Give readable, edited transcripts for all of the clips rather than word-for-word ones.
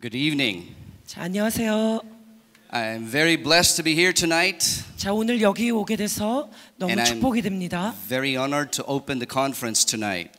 Good evening. 자, 안녕하세요. I'm very blessed to be here tonight. 자, 오늘 여기 오게 돼서 너무 And I'm 축복이 됩니다. very honored to open the conference tonight.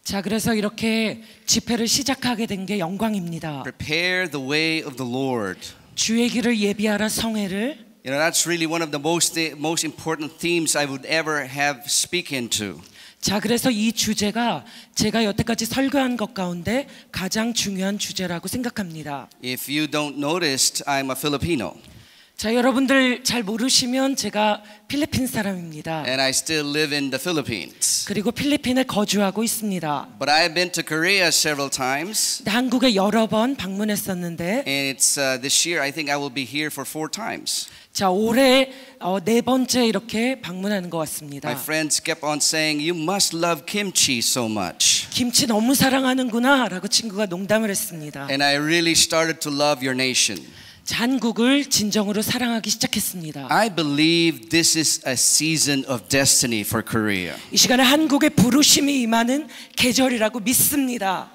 자, 그래서 이렇게 집회를 시작하게 된 게 영광입니다. Prepare the way of the Lord. 주의 길을 예비하라 성회를. You know, that's really one of the most important themes I would ever have speak into. 자, 그래서 이 주제가 제가 여태까지 설교한 것 가운데 가장 중요한 주제라고 생각합니다. If you don't notice, I'm a Filipino. 자, 여러분들 잘 모르시면 제가 필리핀 사람입니다. And I still live in the Philippines. 그리고 필리핀에 거주하고 있습니다. But I've been to Korea several times. 한국에 여러 번 방문했었는데 And it's this year I think I will be here for 4 times. 자, 올해 4번째 이렇게 방문하는 것 같습니다. My friends kept on saying, "You must love kimchi so much." 김치 너무 사랑하는구나 라고 친구가 농담을 했습니다. And I really started to love your nation. 자, 한국을 진정으로 사랑하기 시작했습니다. I believe this is a season of destiny for Korea. 이 시간에 한국의 부르심이 임하는 계절이라고 믿습니다.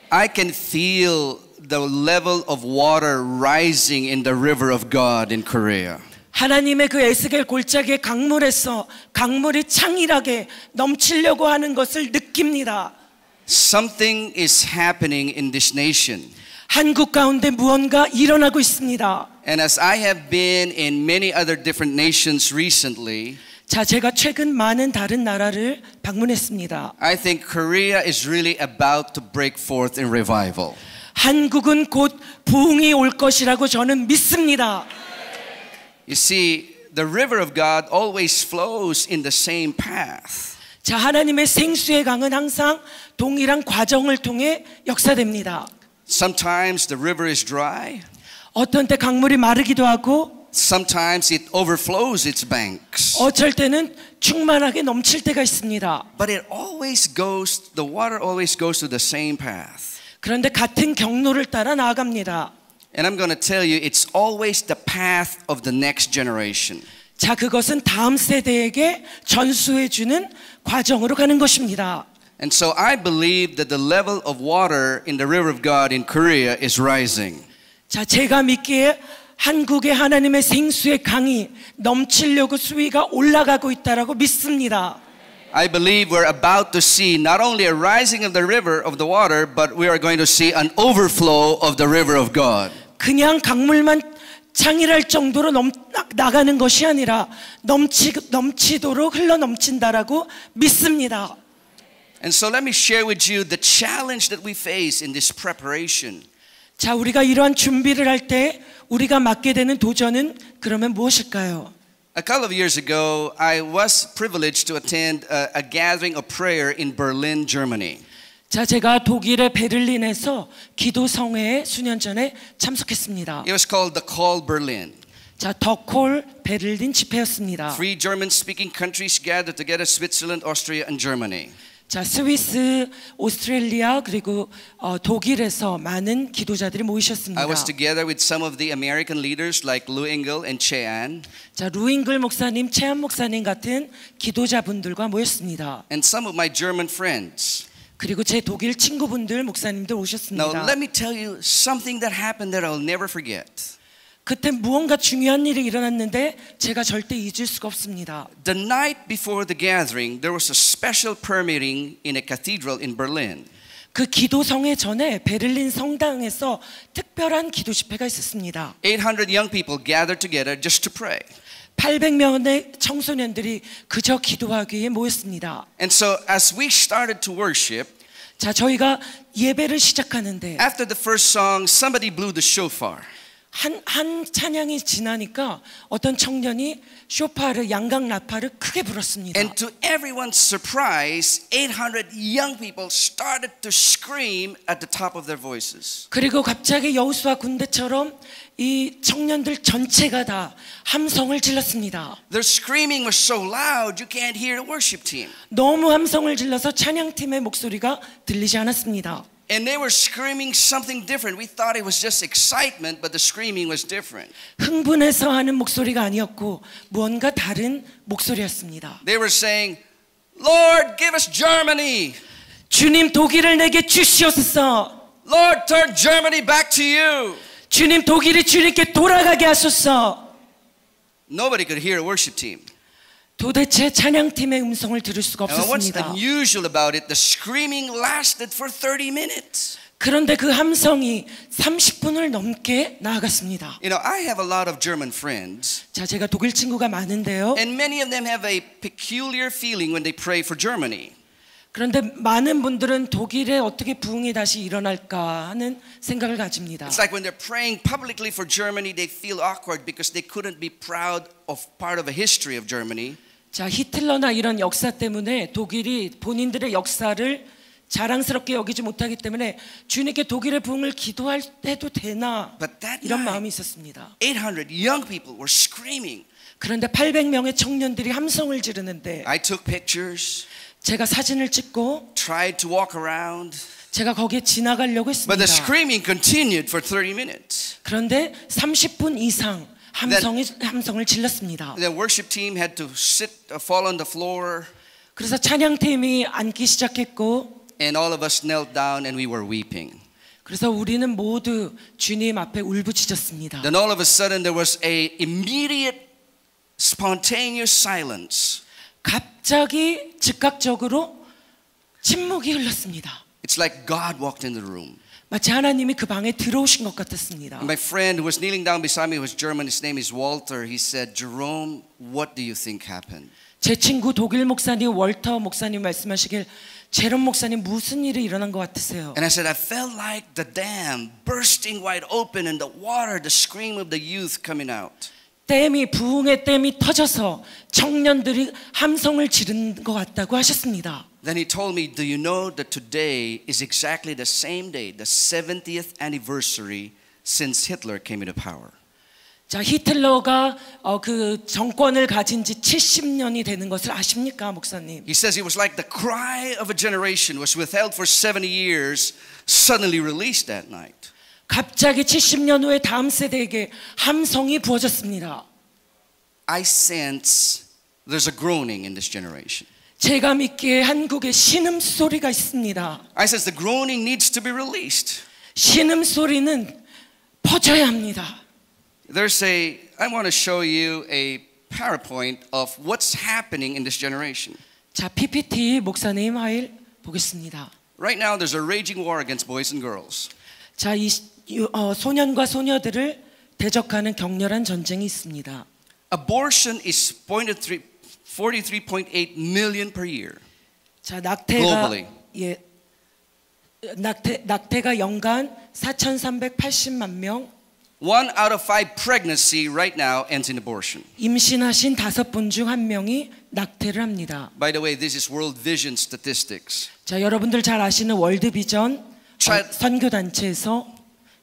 I can feel the level of water rising in the river of God in Korea. 하나님의 그 에스겔 골짜기의 강물에서 강물이 창일하게 넘치려고 하는 것을 느낍니다. Something is happening in this nation. 한국 가운데 무언가 일어나고 있습니다. And as I have been in many other different nations recently, 자, 제가 최근 많은 다른 나라를 방문했습니다. I think Korea is really about to break forth in revival. 한국은 곧 부흥이 올 것이라고 저는 믿습니다. You see, the river of God always flows in the same path. 자, 하나님의 생수의 강은 항상 동일한 과정을 통해 역사됩니다. Sometimes the river is dry. 어떤 때 강물이 마르기도 하고 Sometimes it overflows its banks. 어쩔 때는 충만하게 넘칠 때가 있습니다. But the water always goes to the same path. 그런데 같은 경로를 따라 나아갑니다. And I'm going to tell you, it's always the path of the next generation. 자, 그것은 다음 세대에게 전수해 주는 과정으로 가는 것입니다. And so I believe that the level of water in the river of God in Korea is rising. 자, 제가 믿기에 한국의 하나님의 생수의 강이 넘치려고 수위가 올라가고 있다라고 믿습니다. I believe we're about to see not only a rising of the river of the water, but we are going to see an overflow of the river of God. 그냥 강물만 창일할 정도로 나가는 것이 아니라 넘치도록 흘러 넘친다라고 믿습니다. And so let me share with you the challenge that we face in this preparation. 자, 우리가 이러한 준비를 할 때 우리가 맡게 되는 도전은 그러면 무엇일까요? A couple of years ago, I was privileged to attend a gathering of prayer in Berlin, Germany. 자, 제가 독일의 베를린에서 기도 성회에 수년 전에 참석했습니다. It was called the Call Berlin. 자, 더콜 베를린 집회였습니다. 3 German-speaking countries gathered together: Switzerland, Austria, and Germany. 자, 스위스, 오스트레일리아 그리고 독일에서 많은 기도자들이 모이셨습니다. I was together with some of the American leaders like Lou Engle and Che Ann. 자, 루잉글 목사님, 채한 목사님 같은 기도자분들과 모였습니다. And some of my German friends. 그리고 제 독일 친구분들, 목사님들 오셨습니다. Now let me tell you something that happened that I'll never forget. 그때 무언가 중요한 일이 일어났는데 제가 절대 잊을 수가 없습니다. The night before the gathering, there was a special prayer meeting in a cathedral in Berlin. 그 기도 성회 전에 베를린 성당에서 특별한 기도 집회가 있었습니다. 800 young people gathered together just to pray. 800명의 청소년들이 그저 기도하기 위해 모였습니다. And so as we started to worship, 자, 저희가 예배를 시작하는데 after the first song, somebody blew the shofar. 한 찬양이 지나니까 어떤 청년이 쇼파를 양각 나팔을 크게 불었습니다. And to everyone's surprise, 800 young people started to scream at the top of their voices. 그리고 갑자기 여호수아 군대처럼 이 청년들 전체가 다 함성을 질렀습니다. Their screaming was so loud you can't hear the worship team. 너무 함성을 질러서 찬양팀의 목소리가 들리지 않았습니다. And they were screaming something different. We thought it was just excitement, but the screaming was different. 흥분해서 하는 목소리가 아니었고 무언가 다른 목소리였습니다. They were saying, "Lord, give us Germany. 주님, 독일을 내게 주시옵소서. Lord, turn Germany back to you. 주님, 독일이 주님께 돌아가게 하소서. Nobody could hear a worship team. 도대체 찬양팀의 음성을 들을 수가 And what's 없었습니다. unusual about it, the screaming lasted for 30 minutes. 그런데 그 함성이 30분을 넘게 나아갔습니다. You know, I have a lot of German friends. 자, 제가 독일 친구가 많은데요. And many of them have a peculiar feeling when they pray for Germany. 그런데 많은 분들은 독일에 어떻게 부흥이 다시 일어날까 하는 생각을 가집니다. It's like when they're praying publicly for Germany, they feel awkward because they couldn't be proud of part of a history of Germany. 자, 히틀러나 이런 역사 때문에 독일이 본인들의 역사를 자랑스럽게 여기지 못하기 때문에 주님께 독일의 부흥을 기도할 해도 되나 But that 이런 night, 마음이 있었습니다. 800 young people were screaming. 그런데 800명의 청년들이 함성을 지르는데 I took pictures, 제가 사진을 찍고 tried to walk around, 제가 거기에 지나가려고 but the 했습니다. screaming continued for 30 minutes. 그런데 30분 이상 함성을 질렀습니다. The worship team had to fall on the floor, 그래서 찬양팀이 앉기 시작했고 and all of us knelt down and we were weeping. 그래서 우리는 모두 주님 앞에 울부짖었습니다. Then all of a sudden there was a immediate spontaneous silence. 갑자기 즉각적으로 침묵이 흘렀습니다. It's like God walked in the room. 마치 하나님이 그 방에 들어오신 것 같았습니다. My friend who was kneeling down beside me was German. His name is Walter. He said, Jerome, what do you think happened? 제 친구 독일 목사님 월터 목사님 말씀하시길 제롬 목사님 무슨 일이 일어난 것 같으세요? And I said, I felt like the dam bursting wide open and the water, the scream of the youth coming out. 부흥의 댐이 터져서 청년들이 함성을 지른 것 같다고 하셨습니다. Then he told me, do you know that today is exactly the same day, the 70th anniversary since Hitler came into power. 자, 히틀러가 그 정권을 가진 지 70년이 되는 것을 아십니까, 목사님? He says it was like the cry of a generation was withheld for 70 years, suddenly released that night. 갑자기 70년 후에 다음 세대에게 함성이 부어졌습니다. I sense there's a groaning in this generation. 제가 믿기에 한국에 신음 소리가 있습니다. I sense the groaning needs to be released. 신음 소리는 퍼져야 합니다. I want to show you a PowerPoint of what's happening in this generation. 자, PPT 목사님 파일 보겠습니다. Right now there's a raging war against boys and girls. 자, 소년과 소녀들을 대적하는 격렬한 전쟁이 있습니다. Abortion is 43.8 million per year. 자, Globally. 낙태가 연간 4,380만 명. 1 out of 5 pregnancy right now ends in abortion. 임신하신 5분 중 1명이 낙태를 합니다. By the way, this is World Vision statistics. 자, 여러분들 잘 아시는 월드비전 선교 단체에서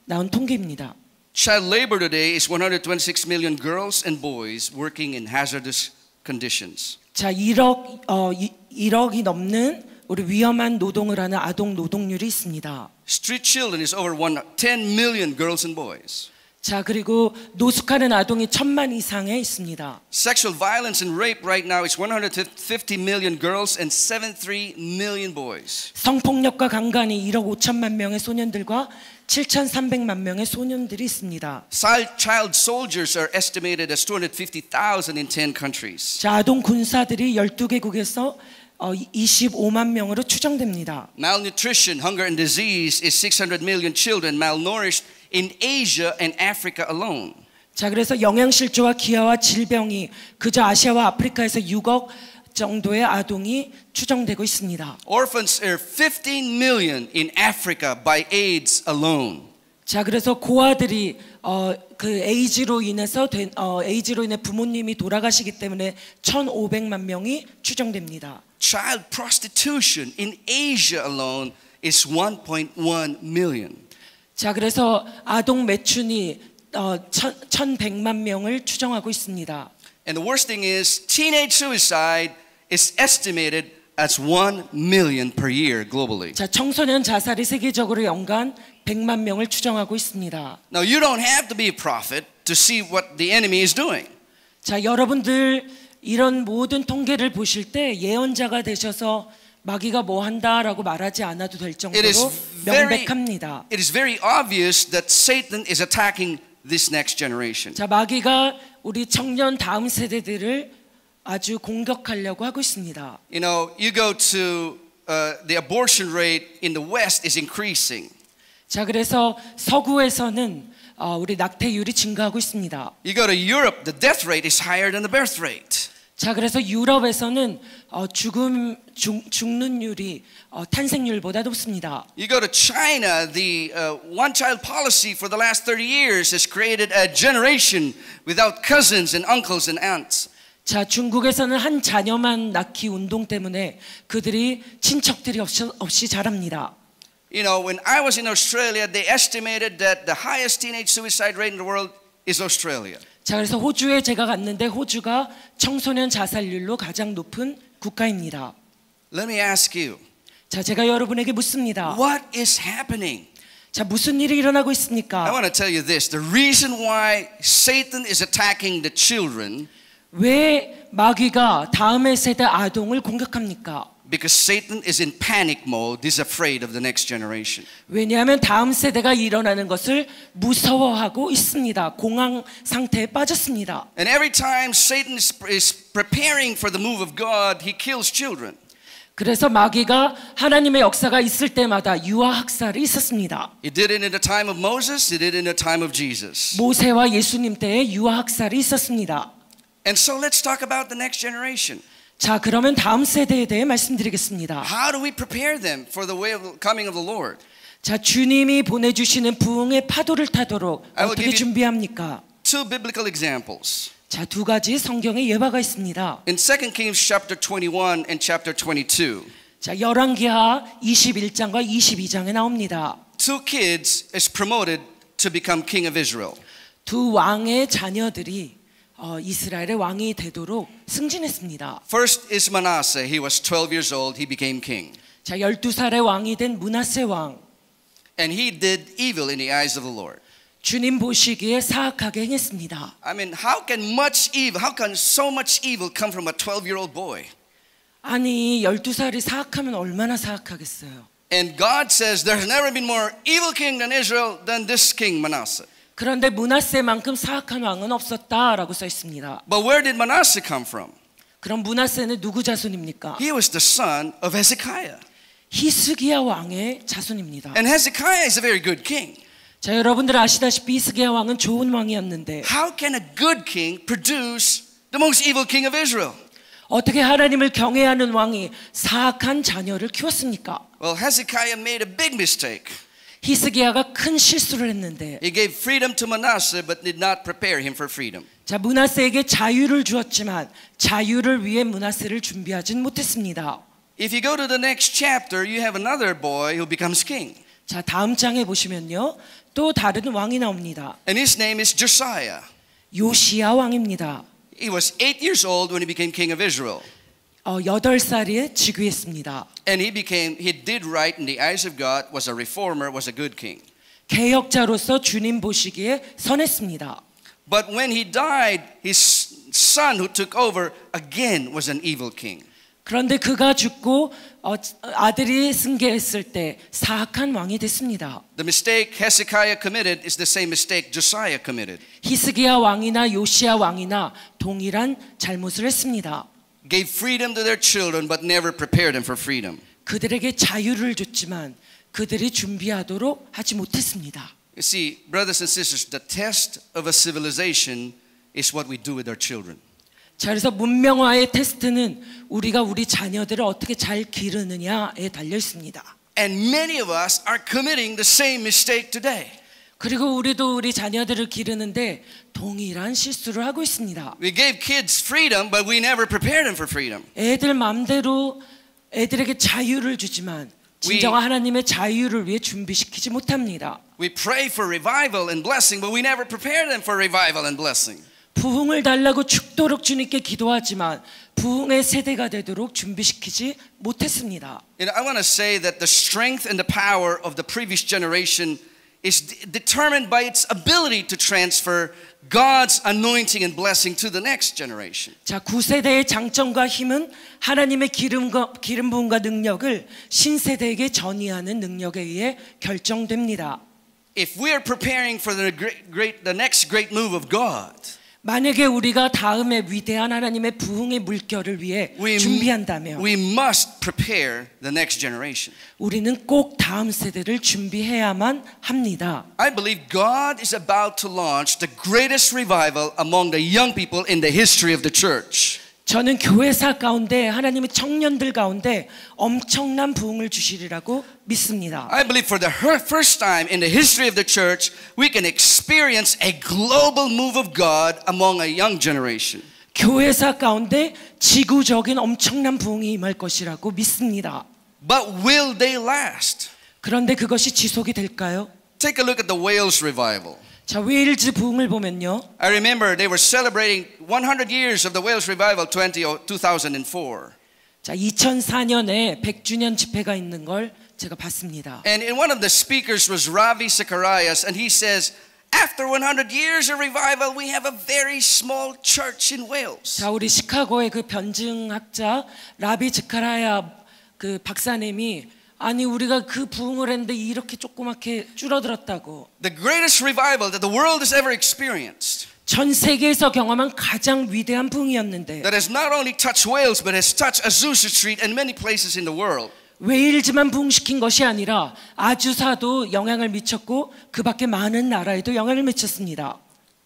나온 통계입니다. Child labor today is 126 million girls and boys working in hazardous conditions. 자, 1억이 넘는 우리 위험한 노동을 하는 아동 노동률이 있습니다. Street children is over 10 million girls and boys. 자, 그리고 노숙하는 아동이 1,000만 이상에 있습니다. Sexual violence and rape right now is 150 million girls and 73 million boys. 성폭력과 강간이 1억 5천만 명의 소년들과 7,300만 명의 소년들이 있습니다. Child soldiers are estimated as 250,000 in 10 countries. 자, 아동 군사들이 12개국에서 25만 명으로 추정됩니다. Malnutrition, hunger and disease is 600 million children malnourished in Asia and Africa alone. 자, 그래서 영양실조와 기아와 질병이 그저 아시아와 아프리카에서 6억 정도의 아동이 추정되고 있습니다. Orphans are 15 million in Africa by AIDS alone. 자, 그래서 고아들이 그 에이즈로 인해 부모님이 돌아가시기 때문에 1,500만 명이 추정됩니다. Child prostitution in Asia alone is 1.1 million. 자, 그래서 아동 매춘이 1,100만 명을 추정하고 있습니다. And the worst thing is teenage suicide is estimated as 1 million per year globally. 자, 청소년 자살이 세계적으로 연간 100만 명을 추정하고 있습니다. Now you don't have to be a prophet to see what the enemy is doing. 자, 여러분들 이런 모든 통계를 보실 때 예언자가 되셔서 마귀가 뭐 한다라고 말하지 않아도 될 It is 정도로 명백합니다. it is very obvious that Satan is attacking this next generation. 자, 마귀가 우리 청년 다음 세대들을 아주 공격하려고 하고 있습니다. You know, you go to the abortion rate in the West is increasing. 자, 그래서 서구에서는 우리 낙태율이 증가하고 있습니다. You go to Europe, the death rate is higher than the birth rate. 자, 그래서 유럽에서는 죽는율이 탄생률보다 높습니다. You go to China, the one-child policy for the last 30 years has created a generation without cousins and uncles and aunts. 자, 중국에서는 한 자녀만 낳기 운동 때문에 그들이 친척들이 없이 자랍니다. You know, when I was in Australia, they estimated that the highest teenage suicide rate in the world is Australia. 자, 그래서 호주에 제가 갔는데 호주가 청소년 자살률로 가장 높은 국가입니다. Let me ask you, 자, 제가 여러분에게 묻습니다. what is happening? 자, 무슨 일이 일어나고 I 있습니까? want to tell you this. The reason why Satan is attacking the children, 왜 마귀가 다음의 세대 아동을 공격합니까? because Satan is in panic mode. He's afraid of the next generation. 왜냐하면 다음 세대가 일어나는 것을 무서워하고 있습니다. 공황 상태에 빠졌습니다. And every time Satan is preparing for the move of God, he kills children. 그래서 마귀가 하나님의 역사가 있을 때마다 유아 학살이 있었습니다. He did it in the time of Moses. He did it in the time of Jesus. 모세와 예수님 때에 유아 학살이 있었습니다. And so let's talk about the next generation. 자, 그러면 다음 세대에 대해 말씀드리겠습니다. How do we prepare them for the way of coming of the Lord? 자, 주님이 보내주시는 부흥의 파도를 타도록 I will 어떻게 give you 준비합니까? two biblical examples. 자, 두 가지 성경의 예화가 있습니다. In 2 Kings chapter 21 and chapter 22, 자, 열왕기하 21장과 22장에 나옵니다. two kids is promoted to become king of Israel. 두 왕의 자녀들이 이스라엘의 왕이 되도록 승진했습니다. First is Manasseh. He was 12 years old. He became king. 자, 12살의 왕이 된 므낫세 왕. And he did evil in the eyes of the Lord. 주님 보시기에 사악하게 행했습니다. I mean, how can so much evil come from a 12-year-old boy? 아니, 12살이 사악하면 얼마나 사악하겠어요. And God says there's never been more evil king than Israel than this king Manasseh. 그런데 므낫세만큼 사악한 왕은 없었다라고 써 있습니다. But where did Manasseh come from? 그럼 므낫세는 누구 자손입니까? He was the son of Hezekiah. 히스기야 왕의 자손입니다. And Hezekiah is a very good king. 자, 여러분들 아시다시피 히스기야 왕은 좋은 왕이었는데 How can a good king produce the most evil king of Israel? 어떻게 하나님을 경외하는 왕이 사악한 자녀를 키웠습니까? Well, Hezekiah made a big mistake. 히스기야가 큰 실수를 했는데 He gave freedom to Manasseh but did not prepare him for freedom. 자, 므낫세에게 자유를 주었지만 자유를 위해 므낫세를 준비하진 못했습니다. If you go to the next chapter, you have another boy who becomes king. 자, 다음 장에 보시면요. 또 다른 왕이 나옵니다. And his name is Josiah. 요시야 왕입니다. He was 8 years old when he became king of Israel. 8살에 즉위했습니다. And he did right in the eyes of God, was a reformer, was a good king. 개혁자로서 주님 보시기에 선했습니다. But when he died, his son who took over again was an evil king. 그런데 그가 죽고 아들이 승계했을 때 사악한 왕이 됐습니다. The mistake Hezekiah committed is the same mistake Josiah committed. 히스기야 왕이나 요시야 왕이나 동일한 잘못을 했습니다. Gave freedom to their children but never prepared them for freedom. 그들에게 자유를 줬지만 그들이 준비하도록 하지 못했습니다. You see, brothers and sisters, the test of a civilization is what we do with our children. 자, 그래서 문명화의 테스트는 우리가 우리 자녀들을 어떻게 잘 기르느냐에 달려 있습니다. And many of us are committing the same mistake today. 그리고 우리도 우리 자녀들을 기르는데 동일한 실수를 하고 있습니다. We gave kids freedom, but we never prepared them for freedom. 애들 마음대로 애들에게 자유를 주지만 진정한 하나님의 자유를 위해 준비시키지 못합니다. We pray for revival and blessing, but we never prepare them for revival and blessing. 부흥을 달라고 죽도록 주님께 기도하지만 부흥의 세대가 되도록 준비시키지 못했습니다. I want to say that the strength and the power of the previous generation is determined by its ability to transfer God's anointing and blessing to the next generation. 자, 9세대의 장점과 힘은 하나님의 기름 부음과 능력을 신세대에게 전이하는 능력에 의해 결정됩니다. If we are preparing for the next great move of God, 만약에 우리가 다음에 위대한 하나님의 부흥의 물결을 위해 준비한다면 we must prepare the next generation. 우리는 꼭 다음 세대를 준비해야만 합니다. I believe God is about to launch the greatest revival among the young people in the history of the church. 저는 교회사 가운데 하나님의 청년들 가운데 엄청난 부흥을 주시리라고 믿습니다. I believe for the first time in the history of the church, we can experience a global move of God among a young generation. 교회사 가운데 지구적인 엄청난 부흥이 임할 것이라고 믿습니다. But will they last? 그런데 그것이 지속이 될까요? Take a look at the Wales revival. 자, 웨일즈 부흥을 보면요. I remember they were celebrating 100 years of the Wales revival 2004. 자, 2004년에 100주년 집회가 있는 걸 제가 봤습니다. And in one of the speakers was Ravi Zacharias, and he says, after 100 years of revival, we have a very small church in Wales. 자, 우리 시카고의 그 변증학자 라비 즈카라야 그 박사님이 아니 우리가 그 부흥을 했는데 이렇게 조그맣게 줄어들었다고. The greatest revival that the world has ever experienced. 전 세계에서 경험한 가장 위대한 부흥이었는데. That has not only touched Wales, but has touched Azusa Street and many places in the world. 웨일즈만 부흥시킨 것이 아니라 아주사도 영향을 미쳤고 그 밖에 많은 나라에도 영향을 미쳤습니다.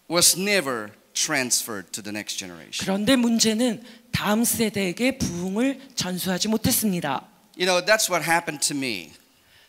Was never transferred to the next generation. 그런데 문제는 다음 세대에게 부흥을 전수하지 못했습니다. You know, that's what happened to me.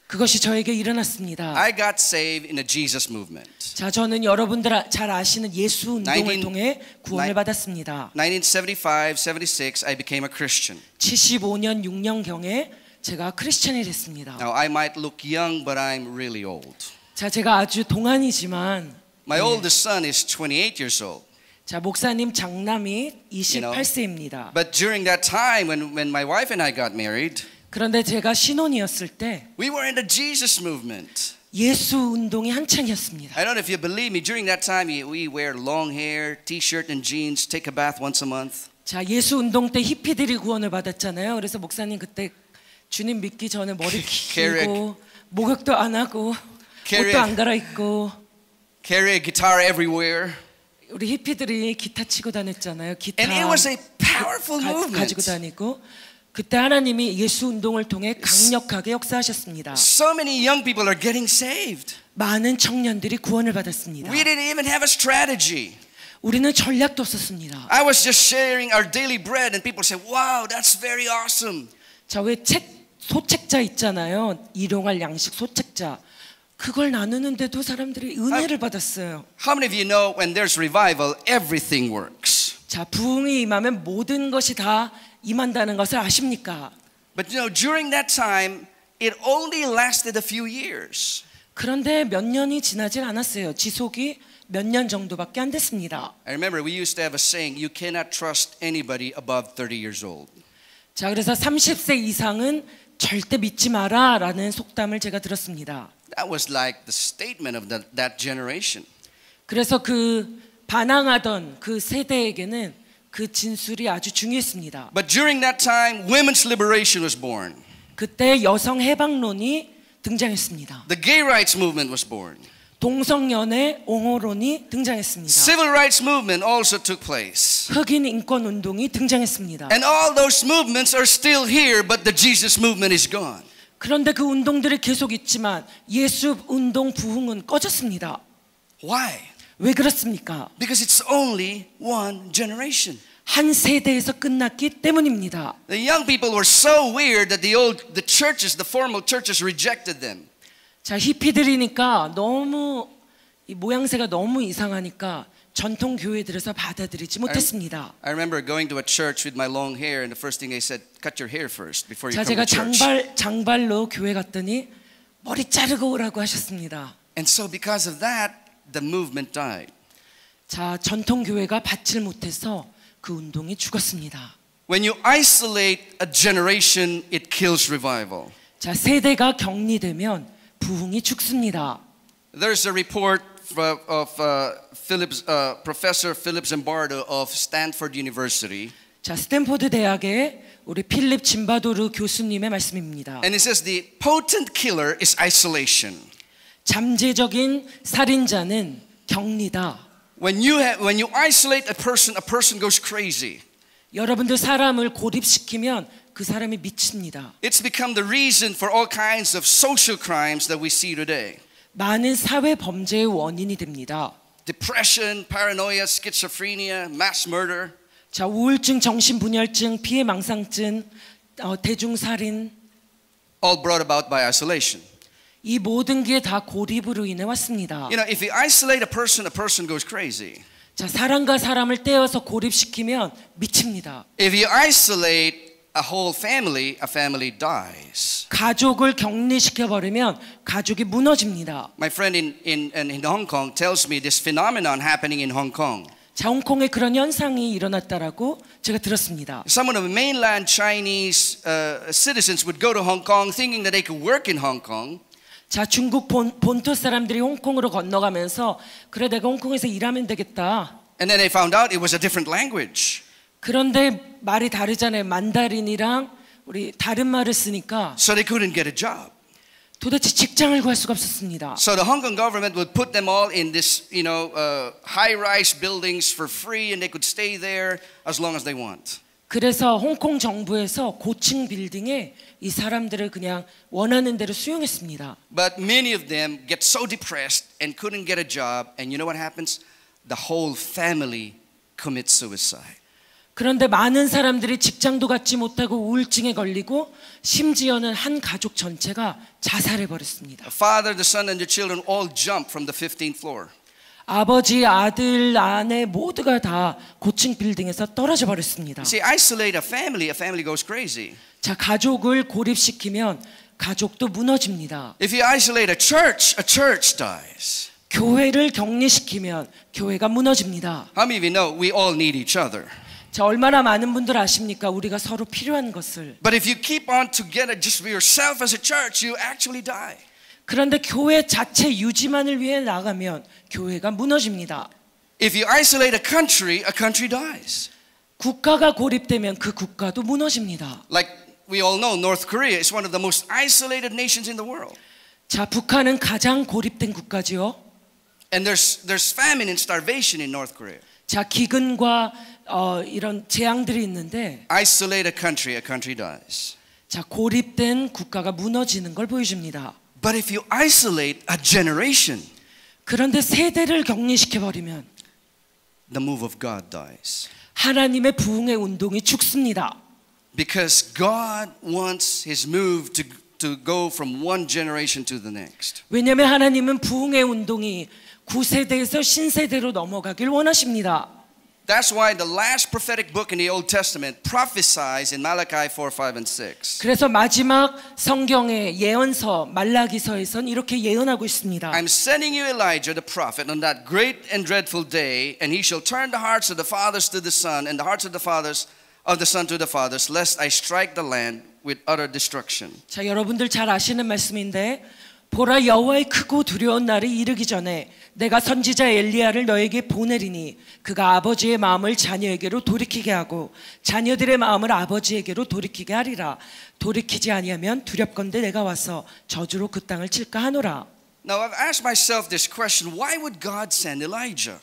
그것이 저에게 일어났습니다. I got saved in the Jesus movement. 자, 저는 여러분들 잘 아시는 예수 운동을 통해 구원을 받았습니다. 1975, 76, I became a Christian. 75년 6년경에 제가 크리스천이 됐습니다. Now, I might look young, but I'm really old. 자, 제가 아주 동안이지만 My oldest son is 28 years old. 자, 목사님 장남이 28세입니다. But during that time when my wife and I got married, 그런데 제가 신혼이었을 때 we were in the Jesus movement. 예수 운동이 한창이었습니다. I don't know if you believe me. During that time, we wear long hair, t-shirt and jeans, take a bath once a month. 자, 예수 운동 때 히피들이 구원을 받았잖아요. 그래서 목사님 그때 주님 믿기 전에 머리 길고 목욕도 안 하고 옷도 안 갈아입고 carry a guitar everywhere. 우리 히피들이 기타 치고 다녔잖아요. 기타 And it was a powerful movement. 가지고 다니고 그때 하나님이 예수 운동을 통해 강력하게 역사하셨습니다. So many young people are getting saved. 많은 청년들이 구원을 받았습니다. We didn't even have a strategy. 우리는 전략도 없었습니다. I was just sharing our daily bread and people say, "Wow, that's very awesome." 자, 왜 소책자 있잖아요. 일용할 양식 소책자. 그걸 나누는데도 사람들이 은혜를 받았어요. How many of you know when there's revival, everything works? 자, 부흥이 임하면 모든 것이 다 임한다는 것을 아십니까? But you know, during that time, it only lasted a few years. 그런데 몇 년이 지나질 않았어요. 지속이 몇 년 정도밖에 안 됐습니다. I remember we used to have a saying, you cannot trust anybody above 30 years old. 자, 그래서 30세 이상은 절대 믿지 마라라는 속담을 제가 들었습니다. That was like the statement of that generation. 그래서 그 반항하던 그 세대에게는 그 진술이 아주 중요했습니다. But during that time, women's liberation was born. 그때 여성 해방론이 등장했습니다. The gay rights movement was born. 동성연애 옹호론이 등장했습니다. Civil rights movement also took place. 흑인 인권 운동이 등장했습니다. And all those movements are still here, but the Jesus movement is gone. 그런데 그 운동들이 계속 있지만 예수 운동 부흥은 꺼졌습니다. Why? 왜 그렇습니까? Because it's only one generation. 한 세대에서 끝났기 때문입니다. The young people were so weird that the churches, the formal churches rejected them. 자, 히피들이니까 너무 이 모양새가 너무 이상하니까 전통 교회들에서 받아들이지 못했습니다. I remember going to a church with my long hair, and the first thing they said, "Cut your hair first before you 자, come 제가 to church." 장발로 교회 갔더니 머리 자르고 오라고 하셨습니다. And so because of that, the movement died. 자, 전통 교회가 받질 못해서 그 운동이 죽었습니다. When you isolate a generation, it kills revival. 자, 세대가 격리되면 부흥이 죽습니다. There's a report of Professor Philip Zimbardo of Stanford University. 자, 스탠포드 대학의 우리 필립 짐바도르 교수님의 말씀입니다. And it says the potent killer is isolation. 잠재적인 살인자는 격리다. When you isolate a person goes crazy. 여러분들 사람을 고립시키면 그 사람이 미칩니다. It's become the reason for all kinds of social crimes that we see today. 많은 사회 범죄의 원인이 됩니다. Depression, paranoia, schizophrenia, mass murder. 자, 우울증, 정신분열증, 피해망상증, 대중살인, all brought about by isolation. 이 모든 게 다 고립으로 인해 왔습니다. You know, if you isolate a person goes crazy. 자, 사람과 사람을 떼어서 고립시키면 미칩니다. If you isolate a whole family, a family dies. 가족을 격리시켜 버리면 가족이 무너집니다. My friend in Hong Kong tells me this phenomenon happening in Hong Kong. 자, 홍콩에 그런 현상이 일어났다라고 제가 들었습니다. Some of the mainland Chinese citizens would go to Hong Kong thinking that they could work in Hong Kong. 자, 중국 본토 사람들이 홍콩으로 건너가면서 그래 내가 홍콩에서 일하면 되겠다. And then they found out it was a different language. 그런데 말이 다르잖아요. 만다린이랑 우리 다른 말을 쓰니까 So they couldn't get a job. 도대체 직장을 구할 수가 없었습니다. So the Hong Kong government would put them all in this, high-rise buildings for free, and they could stay there as long as they want. 그래서 홍콩 정부에서 고층 빌딩에 이 사람들을 그냥 원하는 대로 수용했습니다. But many of them get so depressed and couldn't get a job, and you know what happens? The whole family commits suicide. 그런데 많은 사람들이 직장도 갖지 못하고 우울증에 걸리고 심지어는 한 가족 전체가 자살해 버렸습니다. The father, the son, and the children all jump from the 15th floor. 아버지, 아들, 아내 모두가 다 고층 빌딩에서 떨어져 버렸습니다. See, isolate a family goes crazy. 자, 가족을 고립시키면 가족도 무너집니다. If you isolate a church dies. 교회를 격리시키면 교회가 무너집니다. How many of you know we all need each other? 자, 얼마나 많은 분들 아십니까? 우리가 서로 필요한 것을. But if you keep on together just yourself as a church, you actually die. 그런데 교회 자체 유지만을 위해 나가면 교회가 무너집니다. If you isolate a country dies. 국가가 고립되면 그 국가도 무너집니다. Like we all know, North Korea is one of the most isolated nations in the world. 자, 북한은 가장 고립된 국가지요. And there's famine and starvation in North Korea. 자, 기근과 이런 재앙들이 있는데 Isolate a country dies. 자, 고립된 국가가 무너지는 걸 보여줍니다. But if you isolate a generation, 그런데 세대를 격리시켜 버리면 the move of God dies. 하나님의 부흥의 운동이 죽습니다. Because God wants His move to go from one generation to the next. 왜냐하면 하나님은 부흥의 운동이 구세대에서 신세대로 넘어가길 원하십니다. That's why the last prophetic book in the Old Testament prophesies in Malachi 4, 5, and 6. 그래서 마지막 성경의 예언서 말라기서에선 이렇게 예언하고 있습니다. I'm sending you Elijah the prophet on that great and dreadful day, and he shall turn the hearts of the fathers to the son, and the hearts of the fathers of the son to the fathers, lest I strike the land with utter destruction. 자, 여러분들 잘 아시는 말씀인데 보라 여호와의 크고 두려운 날이 이르기 전에 내가 선지자 엘리야를 너에게 보내리니 그가 아버지의 마음을 자녀에게로 돌이키게 하고 자녀들의 마음을 아버지에게로 돌이키게 하리라. 돌이키지 아니하면 두렵건대 내가 와서 저주로 그 땅을 칠까 하노라. Now I've asked myself this question, why would God send Elijah?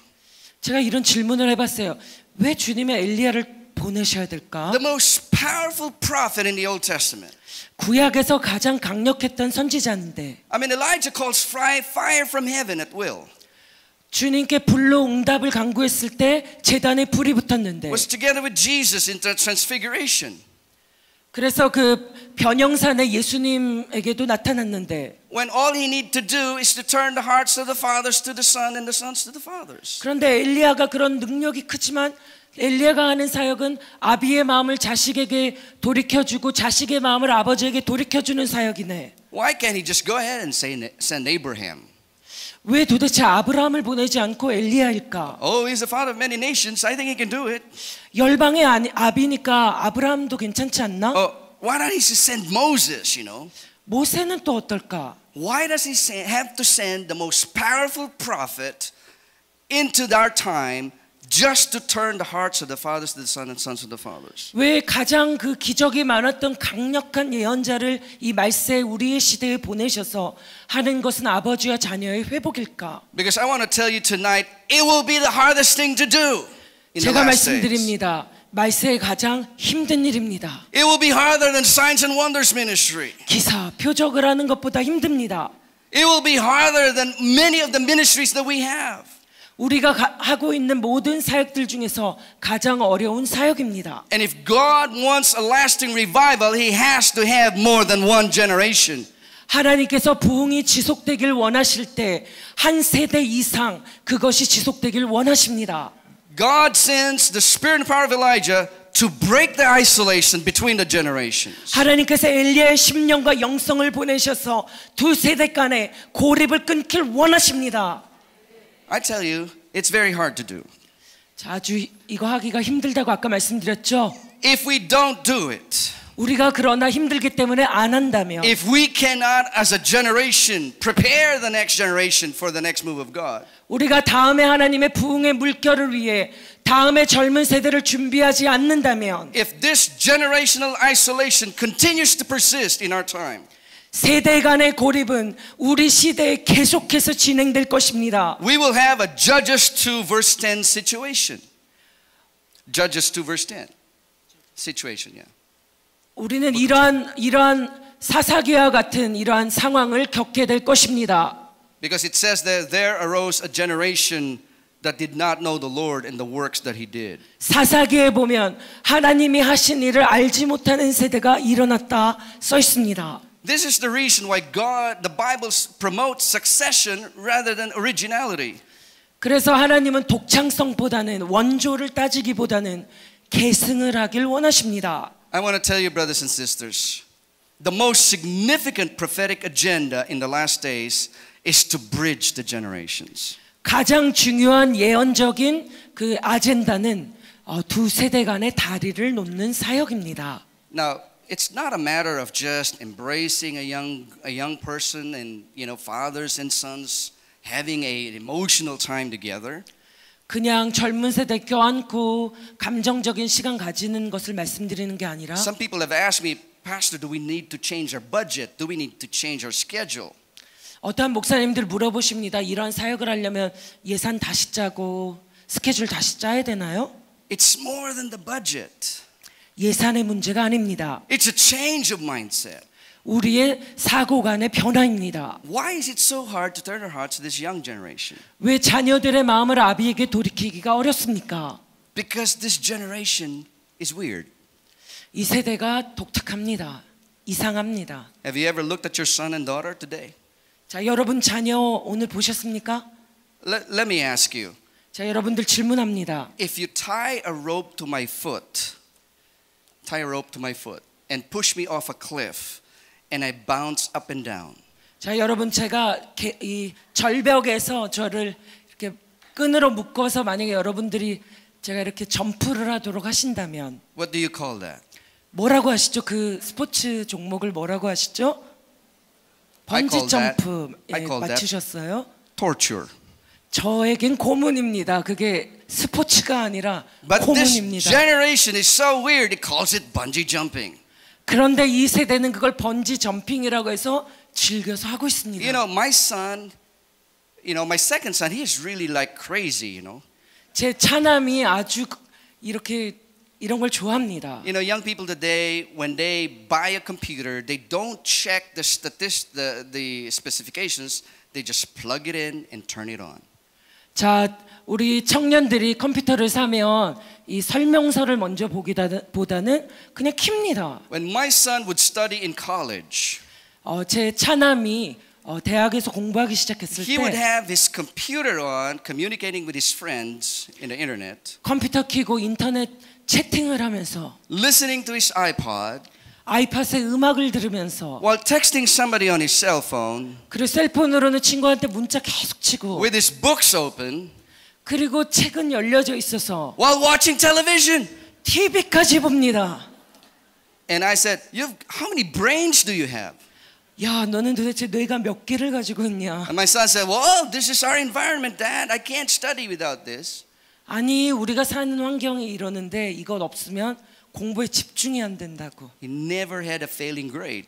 제가 이런 질문을 해봤어요. 왜 주님의 엘리야를 보내셔야 될까? The most powerful prophet in the Old Testament. 구약에서 가장 강력했던 선지자인데 I mean, Elijah calls fire from heaven at will. 주님께 불로 응답을 간구했을 때 제단에 불이 붙었는데 Was together with Jesus in the transfiguration. 그래서 그 변형산에 예수님에게도 나타났는데 When all he need to do is to turn the hearts of the fathers to the son and the sons to the fathers. 그런데 엘리야가 그런 능력이 크지만 엘리야가 하는 사역은 아비의 마음을 자식에게 돌이켜주고 자식의 마음을 아버지에게 돌이켜주는 사역이네. Why can't he just go ahead and send Abraham? 왜 도대체 아브라함을 보내지 않고 엘리야일까? Oh, he's the father of many nations. I think he can do it. 열방의 아비니까 아브라함도 괜찮지 않나? Oh, why don't he just send Moses, you know? 모세는 또 어떨까? Why does he have to send the most powerful prophet into our time just to turn the hearts of the fathers to the sons and sons of the fathers? 왜 가장 그 기적이 많았던 강력한 예언자를 이 말세 우리의 시대에 보내셔서 하는 것은 아버지와 자녀의 회복일까? Because I want to tell you tonight, it will be the hardest thing to do in the 제가 last days. 말씀드립니다. 말세의 가장 힘든 일입니다. It will be harder than signs and wonders ministry. 기사, 표적을 하는 것보다 힘듭니다. It will be harder than many of the ministries that we have. 우리가 하고 있는 모든 사역들 중에서 가장 어려운 사역입니다. And if God wants a lasting revival, He has to have more than one generation. 하나님께서 부흥이 지속되길 원하실 때 한 세대 이상 그것이 지속되길 원하십니다. God sends the spirit and power of Elijah to break the isolation between the generations. 하나님께서 엘리야의 심령과 영성을 보내셔서 두 세대 간의 고립을 끊길 원하십니다. I tell you, it's very hard to do. 자, 아주 이거 하기가 힘들다고 아까 말씀드렸죠. If we don't do it, 우리가 그러나 힘들기 때문에 안 한다면, if we cannot as a generation prepare the next generation for the next move of God, 우리가 다음에 하나님의 부흥의 물결을 위해 다음에 젊은 세대를 준비하지 않는다면, if this generational isolation continues to persist in our time, 세대 간의 고립은 우리 시대에 계속해서 진행될 것입니다. we will have a Judges 2 verse 10 situation. Judges 2 verse 10 situation, yeah. 우리는 이러한 사사기와 같은 이러한 상황을 겪게 될 것입니다. Because it says that there arose a generation that did not know the Lord and the works that He did. 사사기에 보면 하나님이 하신 일을 알지 못하는 세대가 일어났다 써 있습니다. This is the reason why the Bible promotes succession rather than originality. 그래서 하나님은 독창성보다는 원조를 따지기보다는 계승을 하길 원하십니다. I want to tell you, brothers and sisters, the most significant prophetic agenda in the last days is to bridge the generations. 가장 중요한 예언적인 그 아젠다는 두 세대 간의 다리를 놓는 사역입니다. Now, it's not a matter of just embracing a young person and, fathers and sons having an emotional time together. 그냥 젊은 세대 껴안고 감정적인 시간 가지는 것을 말씀드리는 게 아니라, Some people have asked me, Pastor, do we need to change our budget? Do we need to change our schedule? 어떠한 목사님들 물어보십니다. 이런 사역을 하려면 예산 다시 짜고 스케줄 다시 짜야 되나요? It's more than the budget. 예산의 문제가 아닙니다. It's a change of mindset. 우리의 사고관의 변화입니다. Why is it so hard to turn our hearts to this young generation? 왜 자녀들의 마음을 아비에게 돌이키기가 어렵습니까? Because this generation is weird. 이 세대가 독특합니다. 이상합니다. Have you ever looked at your son and daughter today? 자, 여러분 자녀 오늘 보셨습니까? Let me ask you. 자, 여러분들 질문합니다. If you tie a rope to my foot and push me off a cliff and I bounce up and down. 자, 여러분 제가 이 절벽에서 저를 이렇게 끈으로 묶어서 만약에 여러분들이 제가 이렇게 점프를 하도록 하신다면 What do you call that? 뭐라고 하시죠? 그 스포츠 종목을 뭐라고 하시죠? 번지 점프. 예, 맞추셨어요? Torture. 저에겐 고문입니다. 그게 스포츠가 아니라 But 고문입니다. this generation is so weird. It calls it bungee jumping. 그런데 이 세대는 그걸 번지 점핑이라고 해서 즐겨서 하고 있습니다. My son, my second son, he is really like crazy, 제 차남이 아주 이렇게 이런 걸 좋아합니다. Young people today, when they buy a computer, they don't check the specifications. They just plug it in and turn it on. 자, 우리 청년들이 컴퓨터를 사면 이 설명서를 먼저 보기보다는 그냥 킵니다. When my son would study in college, 제 차남이 대학에서 공부하기 시작했을 he would 때 have his computer on, communicating with his friends in the internet, 컴퓨터 켜고 인터넷 채팅을 하면서 listening to his iPod, 아이팟에 음악을 들으면서 while texting somebody on his cell phone, 그리고 셀폰으로는 친구한테 문자 계속 치고 with his books open, 그리고 책은 열려져 있어서 while watching television. TV까지 봅니다. And I said, how many brains do you have? 야, 너는 도대체 뇌가 몇 개를 가지고 있냐? And my son said, well, this is our environment, Dad. I can't study without this. 아니, 우리가 사는 환경이 이러는데 이것 없으면 공부에 집중이 안 된다고. He never had a failing grade.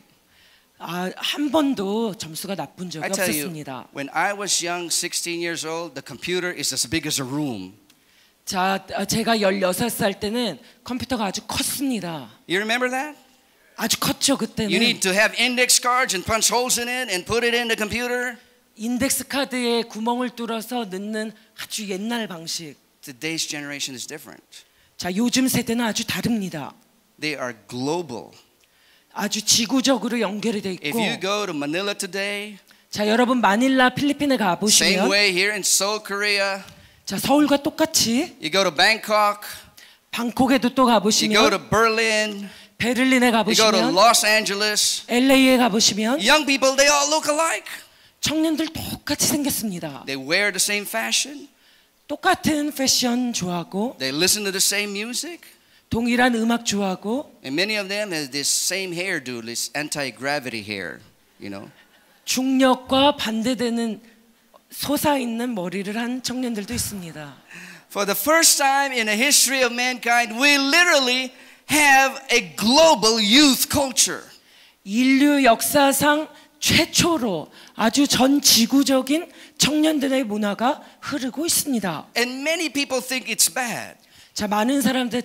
아, 한 번도 점수가 나쁜 적이 I tell you, 없었습니다. when I was young, 16 years old, the computer is as big as a room. 자, 제가 16살 때는 컴퓨터가 아주 컸습니다. You remember that? 아주 컸죠, 그때는. You need to have index cards and punch holes in it and put it in the computer. 인덱스 카드에 구멍을 뚫어서 넣는 아주 옛날 방식. Today's generation is different. 자, 요즘 세대는 아주 다릅니다. They are global. 아주 지구적으로 연결이 돼 If 있고. you go to Manila today, 자, 여러분 마닐라 필리핀에 가 same 보시면 way here in Seoul, Korea. 자, 서울과 똑같이 You go to Bangkok, 방콕에도 또 가 you go 보시면 to Berlin, 베를린에 가 you go to 보시면 Los Angeles. LA에 가 보시면 Young people, they all look alike. 청년들 똑같이 생겼습니다. They wear the same fashion. 똑같은 패션 좋아하고 They listen to the same music. 동일한 음악 좋아하고 And many of them have this same hairdo, this anti-gravity hair, you know. 중력과 반대되는 솟아있는 머리를 한 청년들도 있습니다. For the first time in the history of mankind, we literally have a global youth culture. 인류 역사상 최초로 아주 전 지구적인 청년들의 문화가 흐르고 있습니다. And many people think it's bad. 자, 많은 사람들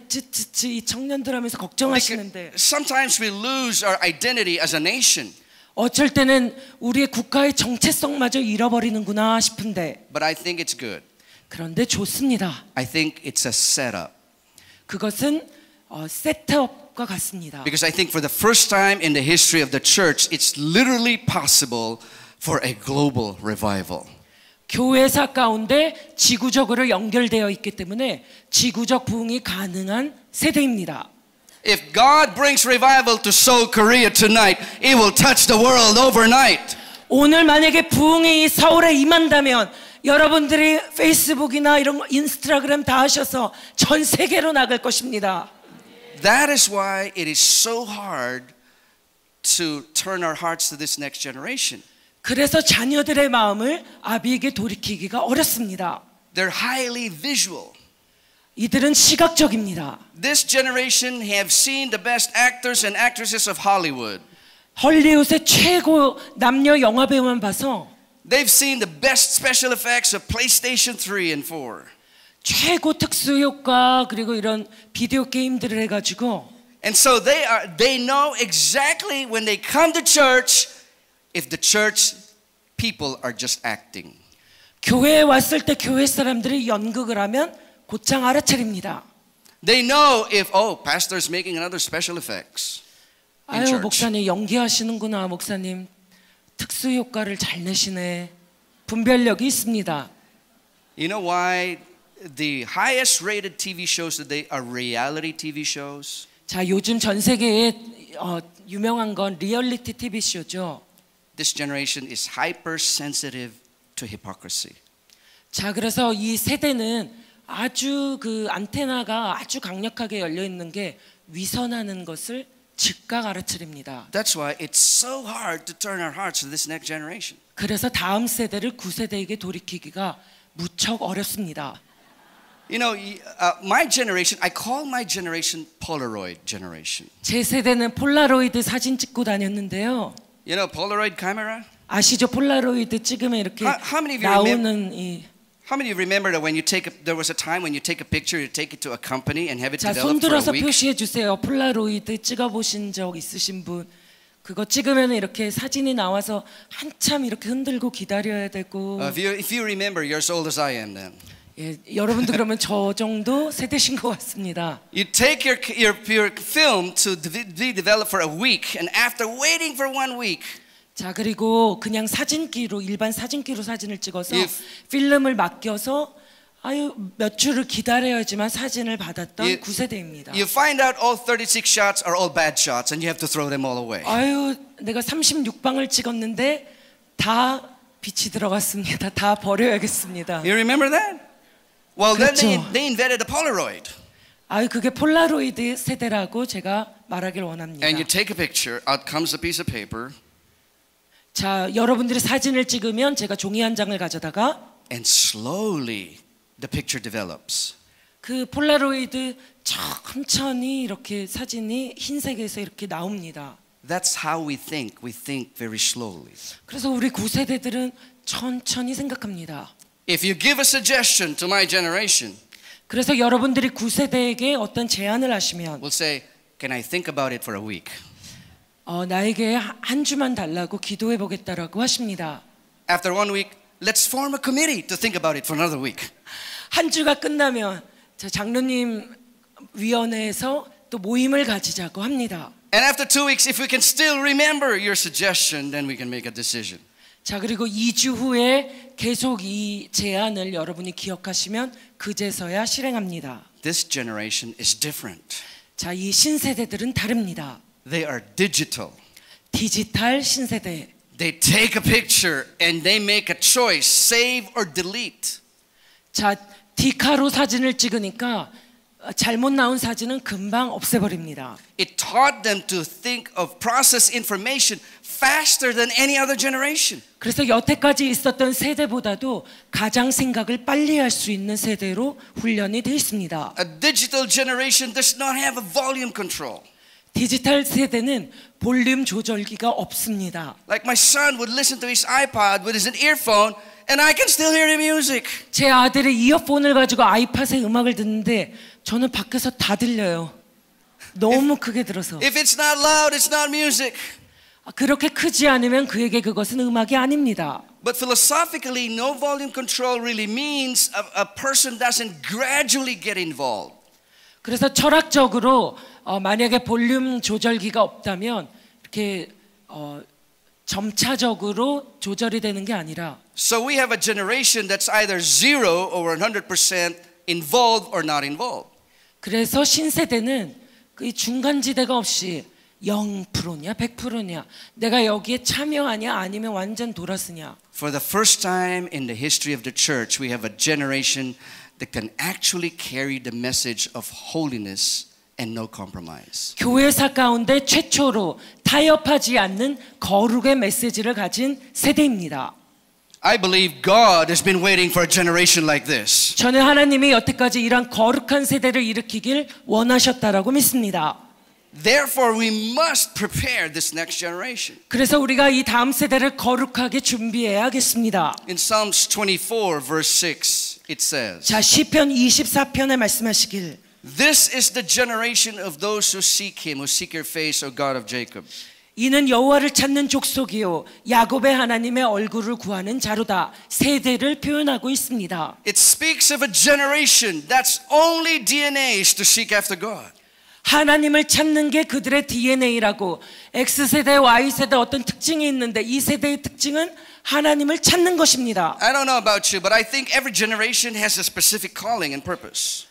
이 청년들 하면서 걱정하시는데 Sometimes we lose our identity as a nation. 어쩔 때는 우리의 국가의 정체성마저 잃어버리는구나 싶은데 But I think it's good. 그런데 좋습니다. I think it's a setup. 그것은 세트업과 같습니다. Because I think for the first time in the history of the church, it's literally possible for a global revival. 교회사 가운데 지구적으로 연결되어 있기 때문에 지구적 부흥이 가능한 세대입니다. If God brings revival to Seoul, Korea tonight, it will touch the world overnight. 오늘 만약에 부흥이 서울에 임한다면 여러분들이 페이스북이나 이런 거, 인스타그램 다 하셔서 전 세계로 나갈 것입니다. That is why it is so hard to turn our hearts to this next generation. 그래서 자녀들의 마음을 아비에게 돌이키기가 어렵습니다. They're highly visual. 이들은 시각적입니다. This generation have seen the best actors and actresses of Hollywood. 헐리우드의 최고 남녀 영화 배우만 봐서 They've seen the best special effects of PlayStation 3 and 4. 최고 특수 효과 그리고 이런 비디오 게임들을 해가지고 And so they know exactly when they come to church if the church people are just acting. 교회에 왔을 때 교회 사람들이 연극을 하면 곧장 알아차립니다. They know if pastor's making another special effects. in 아유 church. 목사님 연기하시는구나. 목사님 특수 효과를 잘 내시네. 분별력이 있습니다. You know why the highest rated TV shows today are reality TV shows? 자, 요즘 전 세계에 유명한 건 리얼리티 TV 쇼죠. This generation is hypersensitive to hypocrisy. 자, 그래서 이 세대는 아주 그 안테나가 아주 강력하게 열려 있는 게 위선하는 것을 즉각 알아차립니다. That's why it's so hard to turn our hearts to this next generation. 그래서 다음 세대를 구세대에게 돌이키기가 무척 어렵습니다. You know, my generation, I call my generation Polaroid generation. 제 세대는 폴라로이드 사진 찍고 다녔는데요. You know, Polaroid camera? 아시죠? 폴라로이드 찍으면 이렇게 How many of you 나오는 이 How many of you remember that when you there was a time when you take a picture, you take it to a company and have it 자, developed for 손들어서 a week? 표시해 주세요. 폴라로이드 찍어 보신 적 있으신 분? 그거 찍으면 이렇게 사진이 나와서 한참 이렇게 흔들고 기다려야 되고. If you remember, you're as old as I am then. 예, 여러분도 그러면 저 정도 세대신 것 같습니다. You take your film to be developed for a week, and after waiting for 1 week, 자, 그리고 그냥 사진기로 일반 사진기로 사진을 찍어서 If- 필름을 맡겨서 아유 몇 주를 기다려야지만 사진을 받았던 You- 구세대입니다. you find out all 36 shots are all bad shots, and you have to throw them all away. 아유 내가 36방을 찍었는데 다 빛이 들어갔습니다. 다 버려야겠습니다. You remember that? Well, then 그렇죠. they invented the Polaroid. 아유 그게 폴라로이드 세대라고 제가 말하길 원합니다. And you take a picture, out comes a piece of paper. 자, 여러분들이 사진을 찍으면 제가 종이 한 장을 가져다가 and slowly the picture develops. 그 폴라로이드 천천히 이렇게 사진이 흰색에서 이렇게 나옵니다. That's how we think. We think very slowly. 그래서 우리 9세대들은 천천히 생각합니다. If you give a suggestion to my generation, 그래서 여러분들이 9세대에게 어떤 제안을 하시면 we'll say, can I think about it for a week? 나에게 한 주만 달라고 기도해 보겠다라고 하십니다. After 1 week, let's form a committee to think about it for another week. 한 주가 끝나면 자, 장로님 위원회에서 또 모임을 가지자고 합니다. And after 2 weeks, if we can still remember your suggestion, then we can make a decision. 자, 그리고 2주 후에 계속 이 제안을 여러분이 기억하시면 그제서야 실행합니다. This generation is different. 자, 이 신세대들은 다릅니다. They are digital. 디지털 신세대. They take a picture and they make a choice, save or delete. 자, 디카로 사진을 찍으니까 잘못 나온 사진은 금방 없애버립니다. It taught them to think of process information faster than any other generation. 그래서 여태까지 있었던 세대보다도 가장 생각을 빨리 할 수 있는 세대로 훈련이 되어 있습니다. A digital generation does not have a volume control. 디지털 세대는 볼륨 조절기가 없습니다. Like my son would listen to his iPod with his earphone and I can still hear the music. 제 아들이 이어폰을 가지고 아이팟에 음악을 듣는데 저는 밖에서 다 들려요. 너무 크게 들어서. If it's not loud, it's not music. 그렇게 크지 않으면 그에게 그것은 음악이 아닙니다. But philosophically, no volume control really means a person doesn't gradually get involved. 그래서 철학적으로 만약에 볼륨 조절기가 없다면 이렇게 점차적으로 조절이 되는 게 아니라 So we have a generation that's either 0 or 100% involved or not involved. 그래서 신세대는 그 중간지대가 없이 0%냐 100%냐 내가 여기에 참여하냐 아니면 완전 돌아서냐. For the first time in the history of the church, we have a generation that can actually carry the message of holiness and no compromise. 교회사 가운데 최초로 타협하지 않는 거룩의 메시지를 가진 세대입니다. I believe God has been waiting for a generation like this. 저는 하나님이 여태까지 이런 거룩한 세대를 일으키길 원하셨다라고 믿습니다. Therefore, we must prepare this next generation. 그래서 우리가 이 다음 세대를 거룩하게 준비해야겠습니다. In Psalms 24, verse 6, it says, 자, 시편 24편에 말씀하시길 This is the generation of those who seek Him, who seek Your face, O God of Jacob. 이는 여호와를 찾는 족속이요 야곱의 하나님의 얼굴을 구하는 자로다. 세대를 표현하고 있습니다. It speaks of a generation that's only DNA is to seek after God. 하나님을 찾는 게 그들의 DNA라고. X세대, Y세대 어떤 특징이 있는데 이 세대의 특징은 하나님을 찾는 것입니다. I don't know about you, but I think every generation has a specific calling and purpose.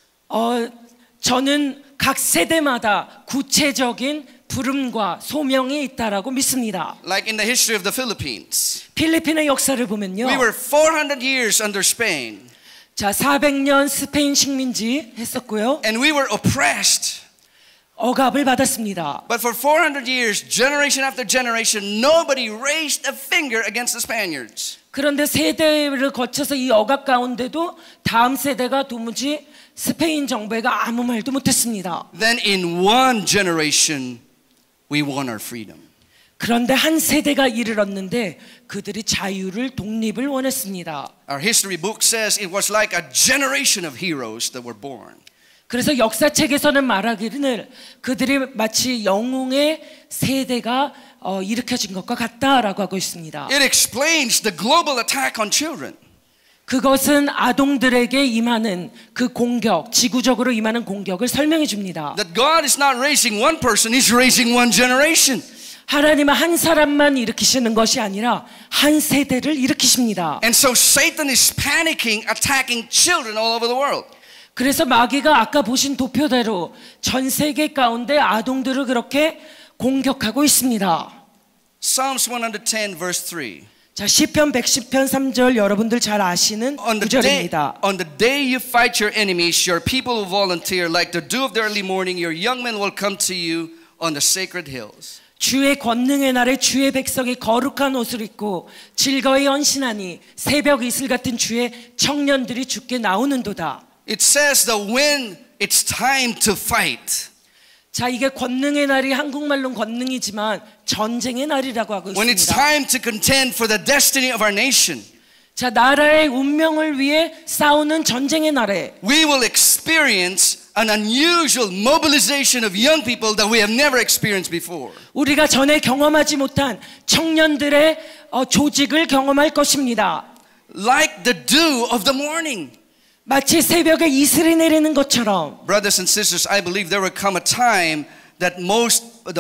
저는 각 세대마다 구체적인 부름과 소명이 있다라고 믿습니다. Like in the history of the Philippines. 필리핀의 역사를 보면요. We were 400 years under Spain. 자, 400년 스페인 식민지 했었고요. And we were oppressed. 억압을 받았습니다. But for 400 years, generation after generation, nobody raised a finger against the Spaniards. 그런데 세대를 거쳐서 이 억압 가운데도 다음 세대가 도무지 스페인 정부가 아무 말도 못했습니다. Then in one generation, we won our freedom. 그런데 한 세대가 이르렀는데 그들이 자유를 독립을 원했습니다. Our history book says it was like a generation of heroes that were born. 그래서 역사책에서는 말하기를 그들이 마치 영웅의 세대가 일으켜진 것과 같다라고 하고 있습니다. It explains the global attack on children. 그것은 아동들에게 임하는 그 공격, 지구적으로 임하는 공격을 설명해 줍니다. That God is not raising one person, He's raising one generation. 하나님은 한 사람만 일으키시는 것이 아니라 한 세대를 일으키십니다. And so Satan is panicking, attacking children all over the world. 그래서 마귀가 아까 보신 도표대로 전 세계 가운데 아동들을 그렇게 공격하고 있습니다. Psalms 110 verse 3. 자, 시편 110편 3절 여러분들 잘 아시는 구절입니다. On the day you fight your enemies, your people will volunteer like the dew of the early morning. Your young men will come to you on the sacred hills. 주의 권능의 날에 주의 백성이 거룩한 옷을 입고 즐거이 헌신하니 새벽 이슬 같은 주의 청년들이 주께 나오는도다. It says that when it's time to fight, 자, 이게 권능의 날이 한국말로는 권능이지만 전쟁의 날이라고 하고 when it's 있습니다. time to contend for the destiny of our nation, 자, 나라의 운명을 위해 싸우는 전쟁의 날에 we will experience an unusual mobilization of young people that we have never experienced before. 우리가 전에 경험하지 못한 청년들의 조직을 경험할 것입니다. Like the dew of the morning. 마치 새벽에 이슬이 내리는 것처럼. Brothers and sisters, I believe there will come a time that most of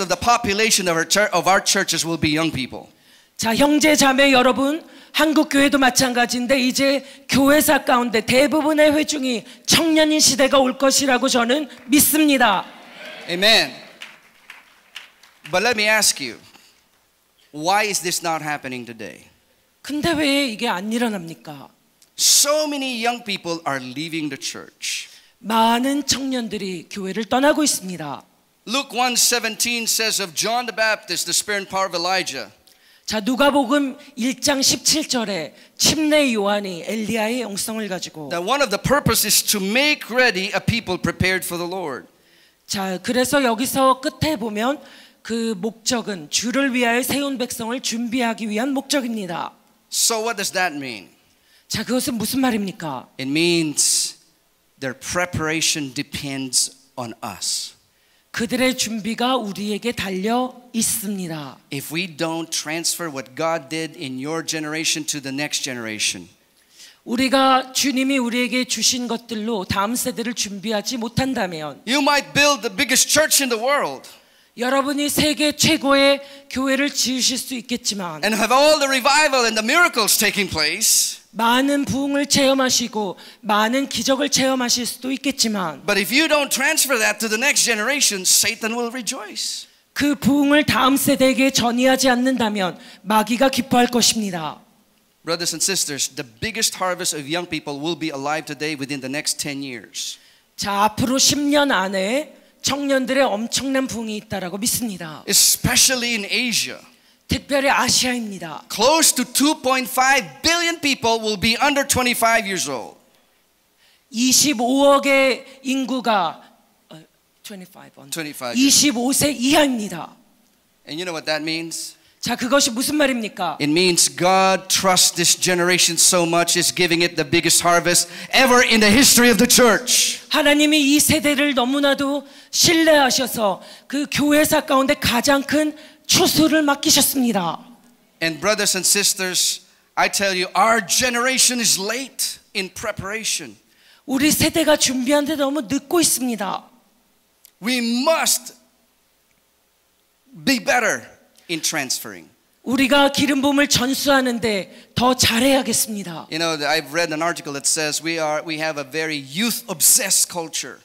the population of our churches will be young people. 자, 형제 자매 여러분, 한국 교회도 마찬가지인데 이제 교회사 가운데 대부분의 회중이 청년인 시대가 올 것이라고 저는 믿습니다. Amen. But let me ask you, why is this not happening today? 근데 왜 이게 안 일어납니까? So many young people are leaving the church. 많은 청년들이 교회를 떠나고 있습니다. Luke 1:17 says of John the Baptist, the spirit and power of Elijah. 자, 누가복음 1장 17절에 침례 요한이 엘리야의 영성을 가지고 That one of the purposes to make ready a people prepared for the Lord. 자, 그래서 여기서 끝에 보면 그 목적은 주를 위하여 세운 백성을 준비하기 위한 목적입니다. So what does that mean? 자, 그것은 무슨 말입니까? It means their preparation depends on us. 그들의 준비가 우리에게 달려 있습니다. If we don't transfer what God did in your generation to the next generation, 우리가 주님이 우리에게 주신 것들로 다음 세대를 준비하지 못한다면 you might build the biggest church in the world 여러분이 세계 최고의 교회를 지으실 수 있겠지만 and have all the revival and the miracles taking place. 많은 부흥을 체험하시고 많은 기적을 체험하실 수도 있겠지만 But if you don't transfer that to the next generation, Satan will rejoice. 그 부흥을 다음 세대에게 전이하지 않는다면 마귀가 기뻐할 것입니다. Brothers and sisters, the biggest harvest of young people will be alive today within the next 10 years. 자, 앞으로 10년 안에 청년들의 엄청난 부흥이 있다라고 믿습니다. Especially in Asia. 특별히 아시아입니다. Close to 2.5 billion people will be under 25 years old. 25억의 인구가 25세 이하입니다. And you know what that means? 자, 그것이 무슨 말입니까? It means God trusts this generation so much is giving it the biggest harvest ever in the history of the church. 하나님이 이 세대를 너무나도 신뢰하셔서 그 교회사 가운데 가장 큰 추수를 맡기셨습니다. And brothers and sisters, I tell you, our generation is late in preparation. 우리 세대가 준비하는데 너무 늦고 있습니다. We must be better in transferring. 우리가 기름 부음을 전수하는데 더 잘해야겠습니다. You know, I've read an article that says we have a very youth obsessed culture.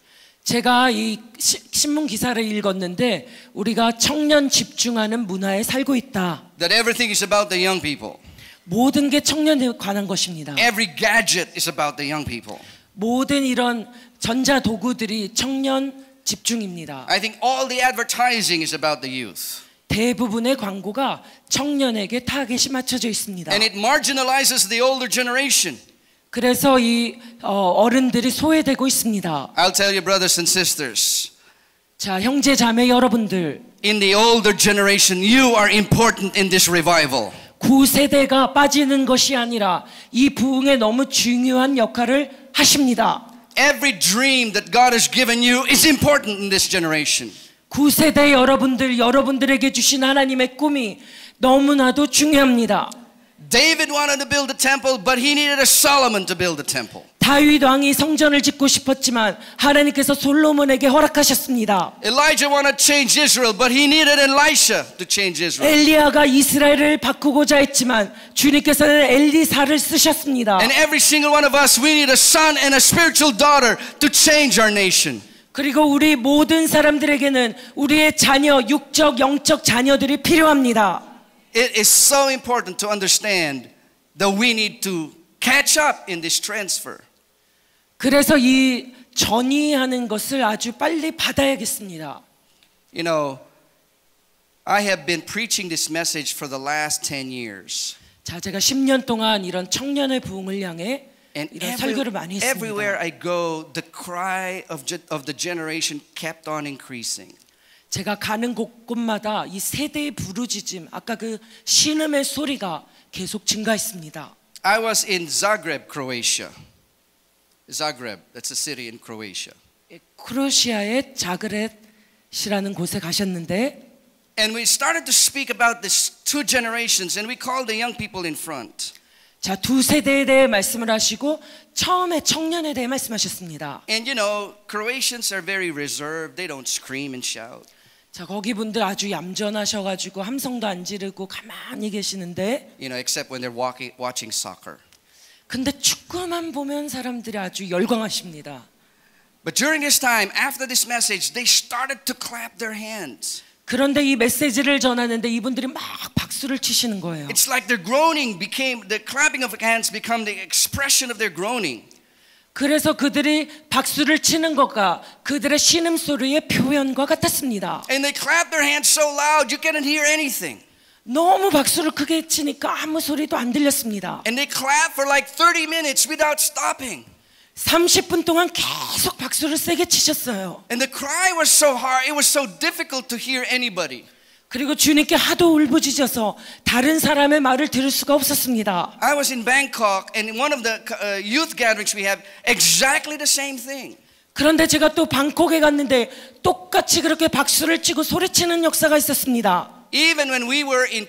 제가 이 신문 기사를 읽었는데 우리가 청년 집중하는 문화에 살고 있다. That everything is about the young people. 모든 게 청년에 관한 것입니다. Every gadget is about the young people. 모든 이런 전자 도구들이 청년 집중입니다. I think all the advertising is about the youth. 대부분의 광고가 청년에게 타겟이 맞춰져 있습니다. And it marginalizes the older generation. 그래서 이 어른들이 소외되고 있습니다. I'll tell you, brothers and sisters. 자, 형제 자매 여러분들, In the older generation, you are important in this revival. 구세대가 빠지는 것이 아니라 이 부흥에 너무 중요한 역할을 하십니다. Every dream that God has given you is important in this generation. 구세대 여러분들에게 주신 하나님의 꿈이 너무나도 중요합니다. David wanted to build a temple, but he needed a Solomon to build a temple. 다윗 왕이 성전을 짓고 싶었지만 하나님께서 솔로몬에게 허락하셨습니다. Elijah wanted to change Israel, but he needed Elisha to change Israel. 엘리야가 이스라엘을 바꾸고자 했지만 주님께서는 엘리사를 쓰셨습니다. And every single one of us, we need a son and a spiritual daughter to change our nation. 그리고 우리 모든 사람들에게는 우리의 자녀, 육적, 영적 자녀들이 필요합니다. It is so important to understand that we need to catch up in this transfer. 그래서 이 전이하는 것을 아주 빨리 받아야겠습니다. You know, I have been preaching this message for the last 10 years. 자, 제가 10년 동안 이런 청년의 부흥을 향해 And 이런 설교를 많이 everywhere 했습니다. I go, the cry of the generation kept on increasing. 제가 가는 곳곳마다 이 세대의 부르짖음, 아까 그 신음의 소리가 계속 증가했습니다. I was in Zagreb, Croatia. Zagreb, that's a city in Croatia. 크로아시아의 자그렛이라는 곳에 가셨는데 And we started to speak about these two generations, and we called the young people in front. 자, 두 세대에 대해 말씀을 하시고 처음에 청년에 대해 말씀하셨습니다. And you know, Croatians are very reserved. They don't scream and shout. 자, 거기 분들 아주 얌전하셔가지고 함성도 안 지르고 가만히 계시는데, You know, except when they're watching soccer. 근데 축구만 보면 사람들이 아주 열광하십니다. But during this time, after this message, they started to clap their hands. 그런데 이 메시지를 전하는데 이분들이 막 박수를 치시는 거예요. It's like their groaning became, the clapping of hands become the expression of their groaning. 그래서 그들이 박수를 치는 것과 그들의 신음소리의 표현과 같았습니다. And they clapped their hands so loud you couldn't hear anything. 너무 박수를 크게 치니까 아무 소리도 안 들렸습니다. And they clapped for like 30 minutes without stopping. 30분 동안 계속 박수를 세게 치셨어요. And the cry was so hard, it was so difficult to hear anybody. 그리고 주님께 하도 울부짖어서 다른 사람의 말을 들을 수가 없었습니다. I was in Bangkok, and in one of the youth gatherings we have, exactly the same thing. 그런데 제가 또 방콕에 갔는데 똑같이 그렇게 박수를 치고 소리치는 역사가 있었습니다. Even when we were in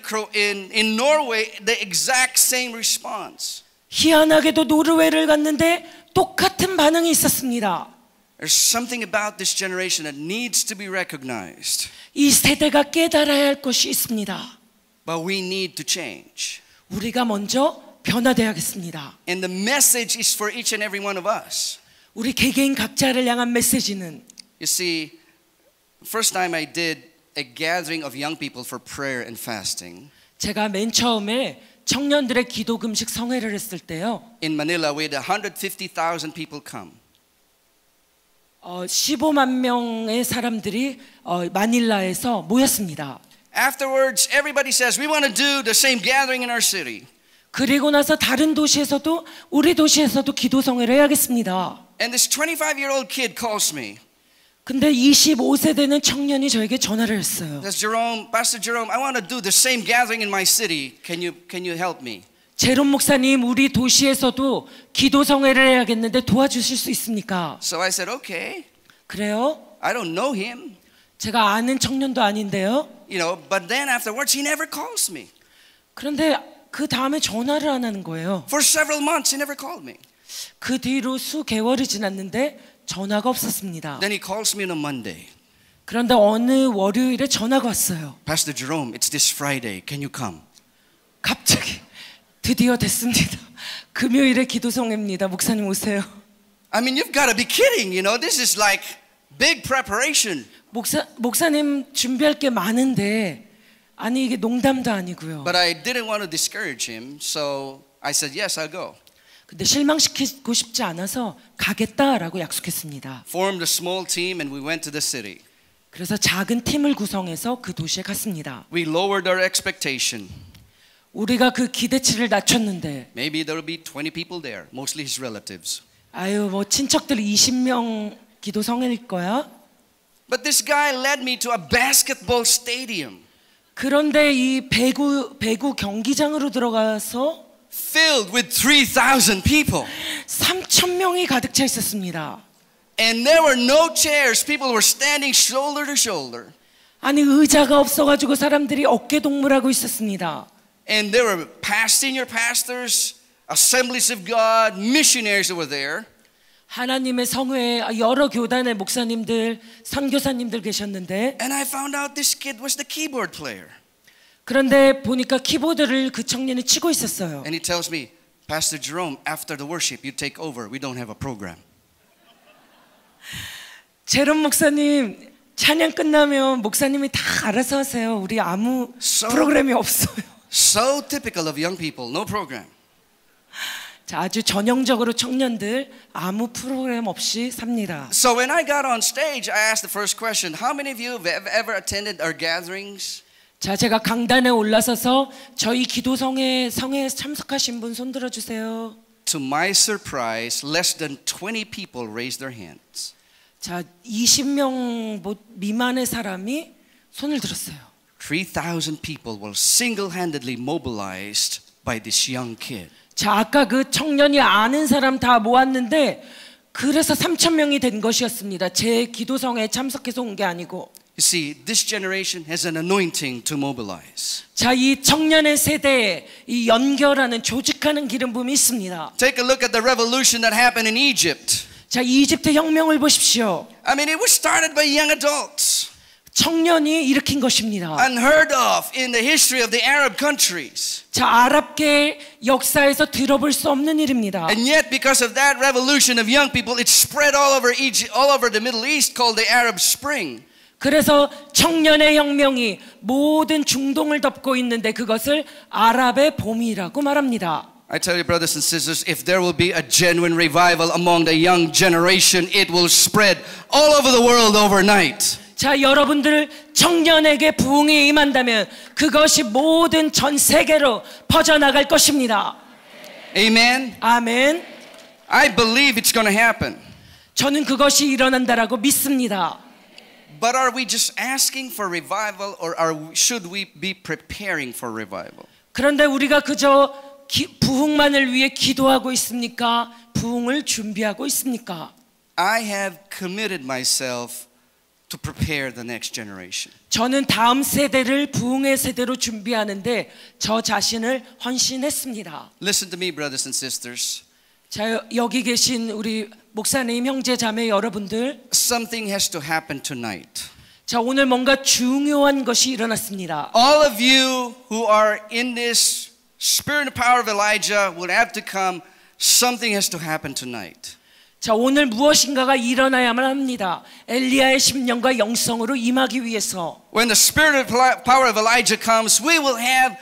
Norway, the exact same response. 희한하게도 노르웨이를 갔는데 똑같은 반응이 있었습니다. There's something about this generation that needs to be recognized. 이 세대가 깨달아야 할 것이 있습니다. But we need to change. 우리가 먼저 변화되어야겠습니다. And the message is for each and every one of us. 우리 개개인 각자를 향한 메시지는 You see, first time I did a gathering of young people for prayer and fasting. 제가 맨 처음에 청년들의 기도 금식 성회를 했을 때요. In Manila, we had 150,000 people come. 15만 명의 사람들이 마닐라에서 모였습니다. Afterwards, everybody says, we want to do the same gathering in our city. 그리고 나서 다른 도시에서도 우리 도시에서도 기도 성회를 해야겠습니다. And this 25-year-old kid calls me. 근데 25세 되는 청년이 저에게 전화를 했어요. Says, Jerome, Pastor Jerome, I want to do the same gathering in my city. Can you help me? 제롬 목사님, 우리 도시에서도 기도 성회를 해야겠는데 도와주실 수 있습니까? So I said, okay. 그래요? I don't know him, 제가 아는 청년도 아닌데요. you know, but then afterwards, he never calls me. 그런데 그 다음에 전화를 안 하는 거예요. For several months, he never called me. 그 뒤로 수개월이 지났는데 전화가 없었습니다. Then he calls me on a Monday. 그런데 어느 월요일에 전화가 왔어요. Pastor Jerome, it's this Friday. Can you come? 갑자기 드디어 됐습니다. 금요일에 기도 성회입니다. 목사님 오세요. I mean, you've got to be kidding. You know, this is like big preparation. 목사님 준비할 게 많은데 아니 이게 농담도 아니고요. But I didn't want to discourage him, so I said, yes, I'll go. 근데 실망시키고 싶지 않아서 가겠다라고 약속했습니다. Formed a small team and we went to the city. 그래서 작은 팀을 구성해서 그 도시에 갔습니다. We lowered our expectation. 우리가 그 기대치를 낮췄는데 Maybe there will be 20 people there, mostly his relatives. 아유 뭐 친척들 20명 기도 성회일 거야. But this guy led me to a basketball stadium. 그런데 이 배구 경기장으로 들어가서 Filled with 3,000 people. 3,000명이 가득 차 있었습니다. And there were no chairs. People were standing shoulder to shoulder. 아니 의자가 없어가지고 사람들이 어깨 동무하고 있었습니다. And there were senior pastors, assemblies of God, missionaries that were there. 하나님의 성회에 여러 교단의 목사님들, 선교사님들 계셨는데 And I found out this kid was the keyboard player. 그런데 보니까 키보드를 그 청년이 치고 있었어요. And he tells me, Pastor Jerome, after the worship, you take over. We don't have a program. 제롬 목사님 찬양 끝나면 목사님이 다 알아서 하세요. 우리 아무 프로그램이 없어요. So typical of young people, no program. 자, 아주 전형적으로 청년들 아무 프로그램 없이 삽니다. So when I got on stage, I asked the first question, how many of you have ever attended our gatherings? 자, 제가 강단에 올라서서 저희 기도성에 성회에 참석하신 분 손 들어주세요. To my surprise, less than 20 people raised their hands. 자, 20명 미만의 사람이 손을 들었어요. 3,000 people were single-handedly mobilized by this young kid. 자, 아까 그 청년이 아는 사람 다 모았는데 그래서 3,000명이 된 것이었습니다. 제 기도성에 참석해서 온 게 아니고. You see, this generation has an anointing to mobilize. 자, 이 청년의 세대에 이 연결하는 조직하는 기름 부음이 있습니다. Take a look at the revolution that happened in Egypt. 자, 이집트 혁명을 보십시오. I mean, it was started by young adults. 청년이 일으킨 것입니다. Unheard of in the history of the Arab countries. 자, 아랍계 역사에서 들어볼 수 없는 일입니다. And yet, because of that revolution of young people, it spread all over Egypt, all over the Middle East, called the Arab Spring. 그래서 청년의 혁명이 모든 중동을 덮고 있는데 그것을 아랍의 봄이라고 말합니다. I tell you, brothers and sisters, if there will be a genuine revival among the young generation, it will spread all over the world overnight. 자, 여러분들 청년에게 부흥이 임한다면 그것이 모든 전 세계로 퍼져나갈 것입니다. Amen. 아멘. I believe it's going to happen. 저는 그것이 일어난다라고 믿습니다. But are we just asking for revival, or should we be preparing for revival? 그런데 우리가 그저 부흥만을 위해 기도하고 있습니까? 부흥을 준비하고 있습니까? I have committed myself to prepare the next generation. 저는 다음 세대를 부흥의 세대로 준비하는데 저 자신을 헌신했습니다. Listen to me, brothers and sisters. 자, 여기 계신 우리 목사님, 형제, 자매 여러분들, Something has to happen tonight. 자, 오늘 뭔가 중요한 것이 일어났습니다. All of you who are in this spirit and power of Elijah will have to come. Something has to happen tonight. 자, 오늘 무엇인가가 일어나야만 합니다. 엘리야의 심령과 영성으로 임하기 위해서. When the spirit of power of Elijah comes, we will have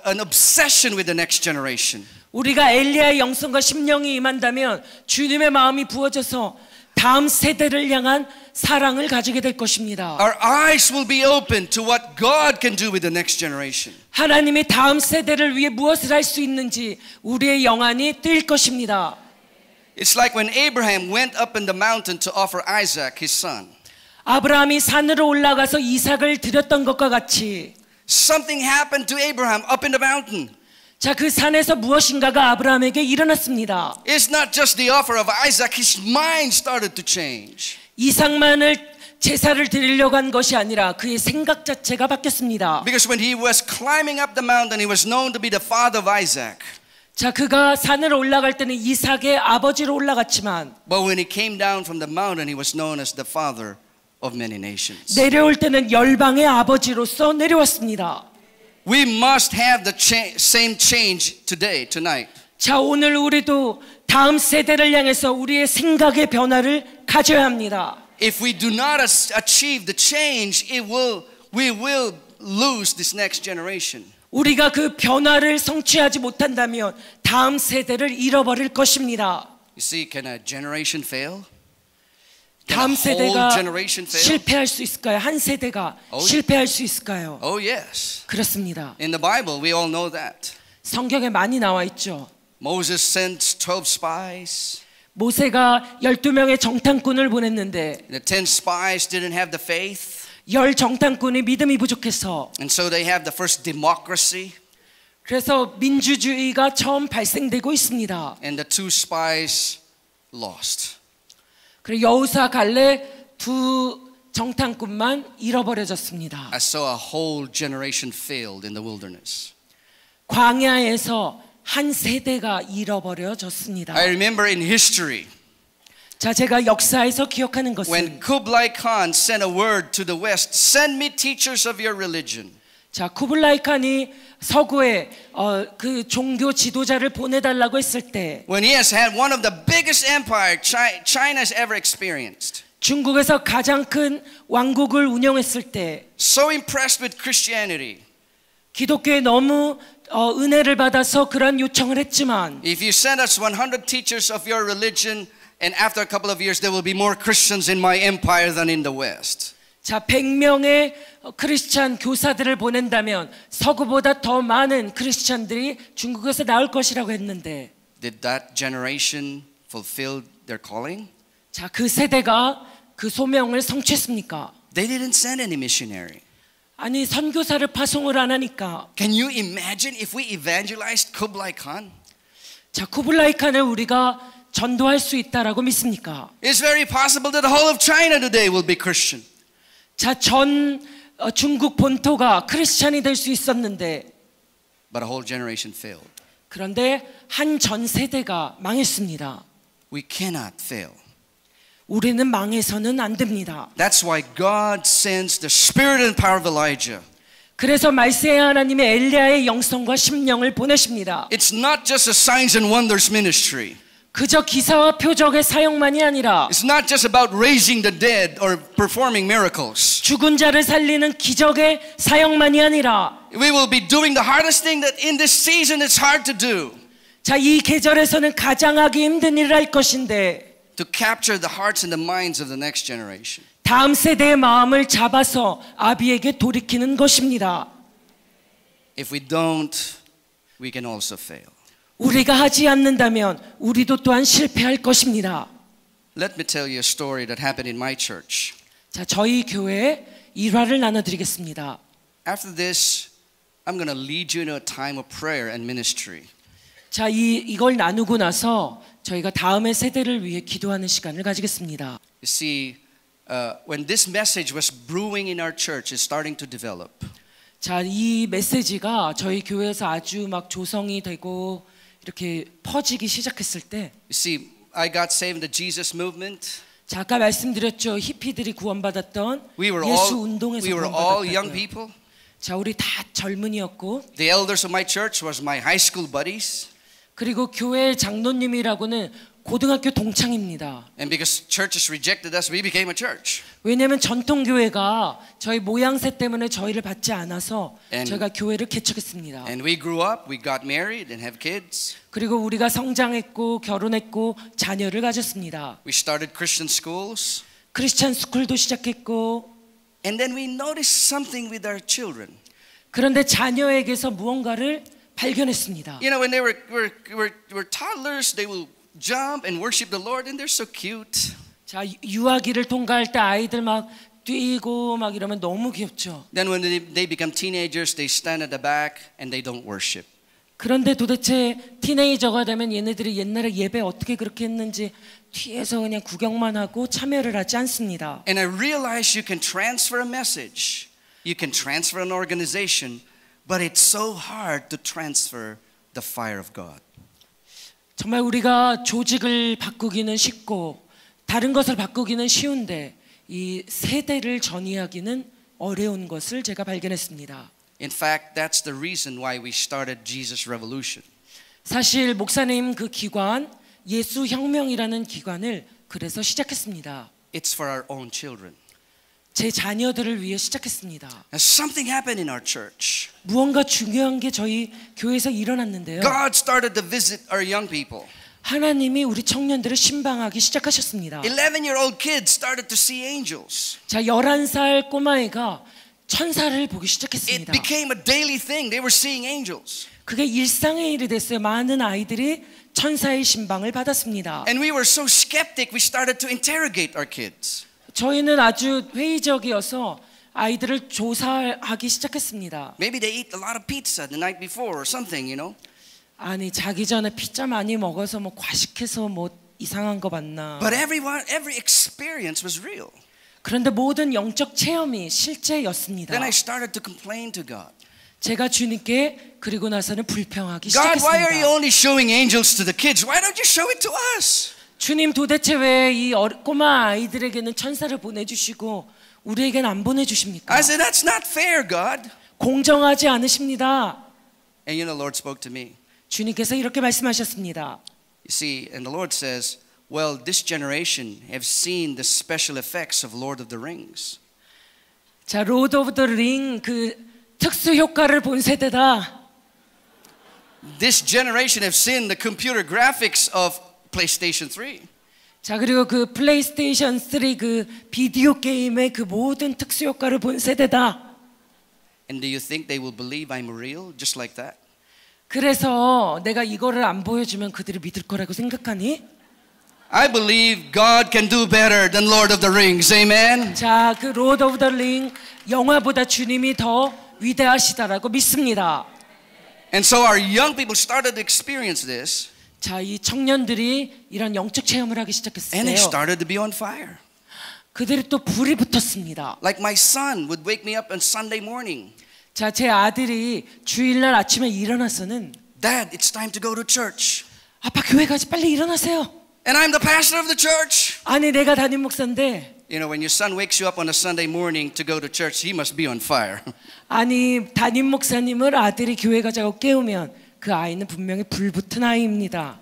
an obsession with the next generation. 우리가 엘리야의 영성과 심령이 임한다면 주님의 마음이 부어져서 다음 세대를 향한 사랑을 가지게 될 것입니다. Our eyes will be open to what God can do with the next generation. 하나님이 다음 세대를 위해 무엇을 할 수 있는지 우리의 영안이 뜰 것입니다. It's like when Abraham went up in the mountain to offer Isaac, his son. 아브라함이 산으로 올라가서 이삭을 드렸던 것과 같이 Something happened to Abraham up in the mountain. 자, 그 산에서 무엇인가가 아브라함에게 일어났습니다. It's not just the offer of Isaac. His mind started to change. 이삭만을 제사를 드리려고 한 것이 아니라 그의 생각 자체가 바뀌었습니다. Because when he was climbing up the mountain, he was known to be the father of Isaac. 자, 그가 산을 올라갈 때는 이삭의 아버지로 올라갔지만 But when he came down from the mountain, he was known as the father of many nations. 내려올 때는 열방의 아버지로서 내려왔습니다. We must have the same change today, tonight. 자, 오늘 우리도 다음 세대를 향해서 우리의 생각의 변화를 가져야 합니다. If we do not achieve the change, we will lose this next generation. 우리가 그 변화를 성취하지 못한다면 다음 세대를 잃어버릴 것입니다. You see, can a generation fail? 다음 세대가 generation fail? 실패할 수 있을까요? 한 세대가 실패할 수 있을까요? Oh, yes. 그렇습니다. In the Bible, we all know that. 성경에 많이 나와 있죠. Moses sent 12 spies. 모세가 12명의 정탐꾼을 보냈는데 The 10 spies didn't have the faith. 10 정탐꾼이 믿음이 부족해서 And so they have the first democracy. 그래서 민주주의가 처음 발생되고 있습니다. And the 2 spies lost. 그리고 여호수아 갈렙 2 정탐꾼만 잃어버려졌습니다. And so a whole generation failed in the wilderness. 광야에서 한 세대가 잃어버려졌습니다. I remember in history 자, 제가 역사에서 기억하는 것은 when Kublai Khan sent a word to the West, send me teachers of your religion. 자, 쿠블라이 칸이 서구에 그 종교 지도자를 보내달라고 했을 때 When he has had one of the biggest empire China has ever experienced. 중국에서 가장 큰 왕국을 운영했을 때 So impressed with Christianity. 기독교에 너무 은혜를 받아서 그런 요청을 했지만 If you send us 100 teachers of your religion, and after a couple of years there will be more Christians in my empire than in the West. 자, 100명의 크리스찬 교사들을 보낸다면 서구보다 더 많은 크리스찬들이 중국에서 나올 것이라고 했는데 Did that generation fulfill their calling? 자, 그 세대가 그 소명을 성취했습니까? They didn't send any missionary. 아니, 선교사를 파송을 안 하니까. Can you imagine if we evangelized Kublai Khan? 자, 쿠블라이 칸을 우리가 전도할 수 있다라고 믿습니까? It's very possible that the whole of China today will be Christian. 자, 전 중국 본토가 크리스찬이 될 수 있었는데 But a whole generation failed. 그런데 한 전 세대가 망했습니다. We cannot fail. 우리는 망해서는 안 됩니다. That's why God sends the spirit and power of Elijah. 그래서 말세의 하나님의 엘리야의 영성과 심령을 보내십니다. It's not just a signs and wonders ministry. 그저 기사와 표적의 사용만이 아니라 It's not just about raising the dead or performing miracles. 죽은 자를 살리는 기적의 사용만이 아니라 We will be doing the hardest thing that in this season it's hard to do. 자, 이 계절에서는 가장 하기 힘든 일을 할 것인데 To capture the hearts and the minds of the next generation. 다음 세대의 마음을 잡아서 아비에게 돌이키는 것입니다. If we don't, we can also fail. 우리가 하지 않는다면 우리도 또한 실패할 것입니다. Let me tell you a story that happened in my church. 자, 저희 교회에 일화를 나눠드리겠습니다. After this, I'm going to lead you into a time of prayer and ministry. 자, 이걸 나누고 나서 저희가 다음의 세대를 위해 기도하는 시간을 가지겠습니다. You see, when this message was brewing in our church, it's starting to develop. 자, 이 메시지가 저희 교회에서 아주 막 조성이 되고 이렇게 퍼지기 시작했을 때, You see, I got saved in the Jesus movement. 자, 아까 말씀드렸죠. 히피들이 구원받았던 We were 예수 all 운동에서 young 구원받았다고요. people. 자, 우리 다 젊은이였고, The elders of my church was my high school buddies. 그리고 교회 장로님이라고는 고등학교 동창입니다. And because churches rejected us, we became a church. 왜냐하면 전통교회가 저희 모양새 때문에 저희를 받지 않아서 저희가 교회를 개척했습니다. And we grew up, we got married and have kids. 그리고 우리가 성장했고 결혼했고 자녀를 가졌습니다. We started Christian schools. 크리스찬 스쿨도 시작했고, And then we noticed something with our children. 그런데 자녀에게서 무언가를 발견했습니다. You know, when they were toddlers, they will jump and worship the Lord, and they're so cute. 자, 유아기를 통과할 때 아이들 막 뛰고 막 이러면 너무 귀엽죠. Then when they become teenagers, they stand at the back and they don't worship. 그런데 도대체 티네이저가 되면 얘네들이 옛날에 예배 어떻게 그렇게 했는지 뒤에서 그냥 구경만 하고 참여를 하지 않습니다. And I realized you can transfer a message, you can transfer an organization, but it's so hard to transfer the fire of God. 정말 우리가 조직을 바꾸기는 쉽고 다른 것을 바꾸기는 쉬운데 이 세대를 전이하기는 어려운 것을 제가 발견했습니다. In fact, that's the reason why we started Jesus Revolution. 사실 목사님 그 기관 예수혁명이라는 기관을 그래서 시작했습니다. It's for our own children. 제 자녀들을 위해 시작했습니다. And something happened in our church. 무언가 중요한 게 저희 교회에서 일어났는데요. God started to visit our young people. 하나님이 우리 청년들을 신방하기 시작하셨습니다. 11-year-old kids started to see angels. 자, 11살 꼬마애가 천사를 보기 It 시작했습니다. became a daily thing. They were seeing angels. 그게 일상의 일이 됐어요. 많은 아이들이 천사의 신방을 받았습니다. And we were so skeptic, we started to interrogate our kids. 저희는 아주 회의적이어서 아이들을 조사하기 시작했습니다. Maybe they ate a lot of pizza the night before or something, you know. 아니, 자기 전에 피자 많이 먹어서 뭐 과식해서 뭐 이상한 거 봤나. But every experience was real. 그런데 모든 영적 체험이 실제였습니다. Then I started to complain to God. 제가 주님께 그리고 나서는 불평하기 God, why are you 시작했습니다. only showing angels to the kids? Why don't you show it to us? 주님, 도대체 왜 이 꼬마 아이들에게는 천사를 보내주시고 우리에게는 안 보내주십니까? I said, that's not fair, God. 공정하지 않으십니다. And you know, the Lord spoke to me. 주님께서 이렇게 말씀하셨습니다. You see, and the Lord says, well, this generation have seen the special effects of Lord of the Rings. 자, 로드 오브 더 링 그 특수 효과를 본 세대다. This generation have seen the computer graphics of PlayStation 3. 자, 그리고 그 플레이스테이션 3 그 비디오 게임의 그 모든 특수 효과를 본 세대다. And do you think they will believe I'm real just like that? 그래서 내가 이거를 안 보여주면 그들이 믿을 거라고 생각하니? I believe God can do better than Lord of the Rings. Amen. 자, 그 로드 오브 더 링 영화보다 주님이 더 위대하시다라고 믿습니다. And so our young people started to experience this. 자, 이 청년들이 이런 영적 체험을 하기 시작했어요. And they started to be on fire. 그들이 또 불이 붙었습니다. Like my son would wake me up on Sunday morning. 자, 제 아들이 주일날 아침에 일어나서는 Dad, it's time to go to church. 아빠 교회 가지 빨리 일어나세요. And I'm the pastor of the church. 아니 내가 담임 목사인데. You know, when your son wakes you up on a Sunday morning to go to church, he must be on fire. 아니 담임 목사님을 아들이 교회 가자고 깨우면 그 아이는 분명히 불붙은 아이입니다.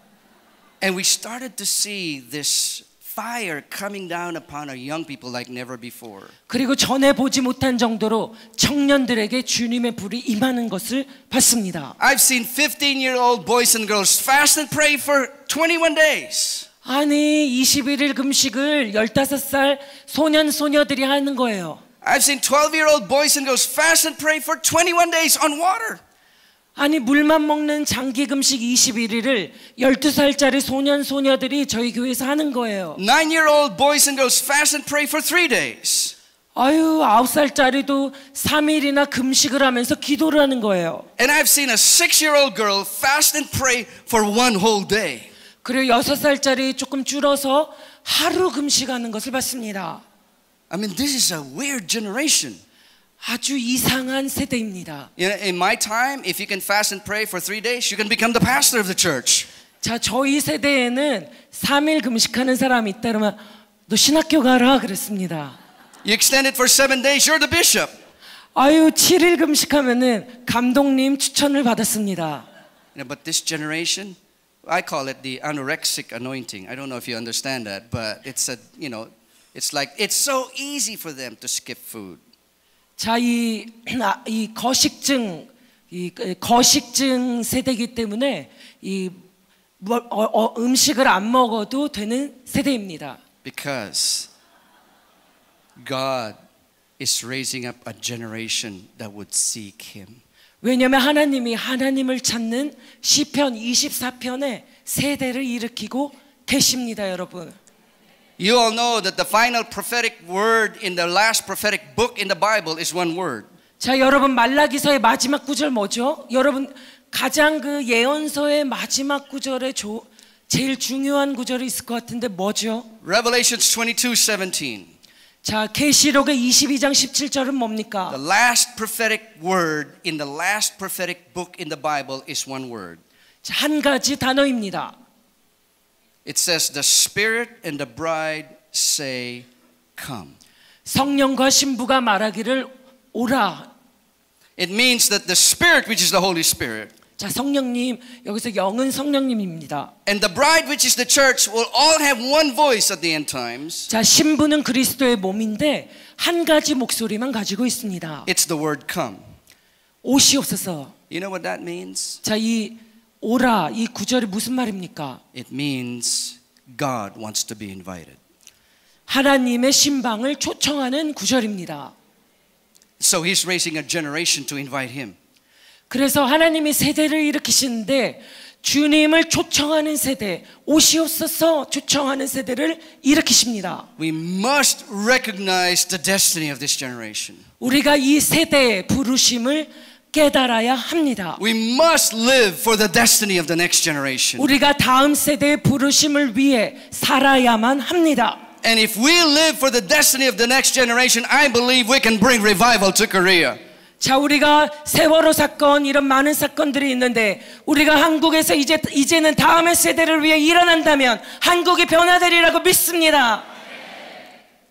And we started to see this fire coming down upon our young people like never before. 그리고 전에 보지 못한 정도로 청년들에게 주님의 불이 임하는 것을 봤습니다. I've seen 15-year-old boys and girls fast and pray for 21 days. 아니 21일 금식을 15살 소년 소녀들이 하는 거예요. I've seen 12-year-old boys and girls fast and pray for 21 days on water. 아니 물만 먹는 장기 금식 21일을 12살짜리 소년 소녀들이 저희 교회에서 하는 거예요. 9-year-old boys and girls fast and pray for 3 days. 아유 9살짜리도 3일이나 금식을 하면서 기도를 하는 거예요. And I've seen a 6-year-old girl fast and pray for 1 whole day. 그리고 6살짜리 조금 줄어서 하루 금식하는 것을 봤습니다. I mean, this is a weird generation. 아주 이상한 세대입니다. In my time, if you can fast and pray for 3 days, you can become the pastor of the church. 자, 저희 세대에는 3일 금식하는 사람이 있다 그러면 너 신학교 가라 그랬습니다. You extend it for 7 days, you're the bishop. 아유 7일 금식하면은 감독님 추천을 받았습니다. But this generation, I call it the anorexic anointing. I don't know if you understand that, but it's a, you know, it's like it's so easy for them to skip food. 자, 이 거식증 세대이기 때문에 음식을 안 먹어도 되는 세대입니다. Because God is raising up a generation that would seek Him. 왜냐하면 하나님이 하나님을 찾는 시편 24편의 세대를 일으키고 계십니다, 여러분. You all know that the final prophetic word in the last prophetic book in the Bible is one word. 자, 여러분 말라기서의 마지막 구절 뭐죠? 여러분 가장 그 예언서의 마지막 구절에 제일 중요한 구절이 있을 것 같은데 뭐죠? Revelations 22:17. 자, 계시록의 22장 17절은 뭡니까? The last prophetic word in the last prophetic book in the Bible is one word. 자, 한 가지 단어입니다. It says, the Spirit and the bride say, come. 성령과 신부가 말하기를 오라. It means that the Spirit, which is the Holy Spirit, 자, 성령님, 여기서 영은 성령님입니다. and the bride, which is the church, will all have one voice at the end times. 자, 신부는 그리스도의 몸인데 한 가지 목소리만 가지고 있습니다. It's the word come. 오시옵소서. You know what that means? 자, 이 오라 이 구절이 무슨 말입니까? It means God wants to be invited. 하나님의 신방을 초청하는 구절입니다. So He's raising a generation to invite Him. 그래서 하나님이 세대를 일으키시는데 주님을 초청하는 세대, 오시옵소서 초청하는 세대를 일으키십니다. We must recognize the destiny of this generation. 우리가 이 세대의 부르심을 깨달아야 합니다. We must live for the destiny of the next generation. 우리가 다음 세대의 부르심을 위해 살아야만 합니다. And if we live for the destiny of the next generation, I believe we can bring revival to Korea. 자, 우리가 세월호 사건 이런 많은 사건들이 있는데 우리가 한국에서 이제는 다음의 세대를 위해 일어난다면 한국이 변화되리라고 믿습니다.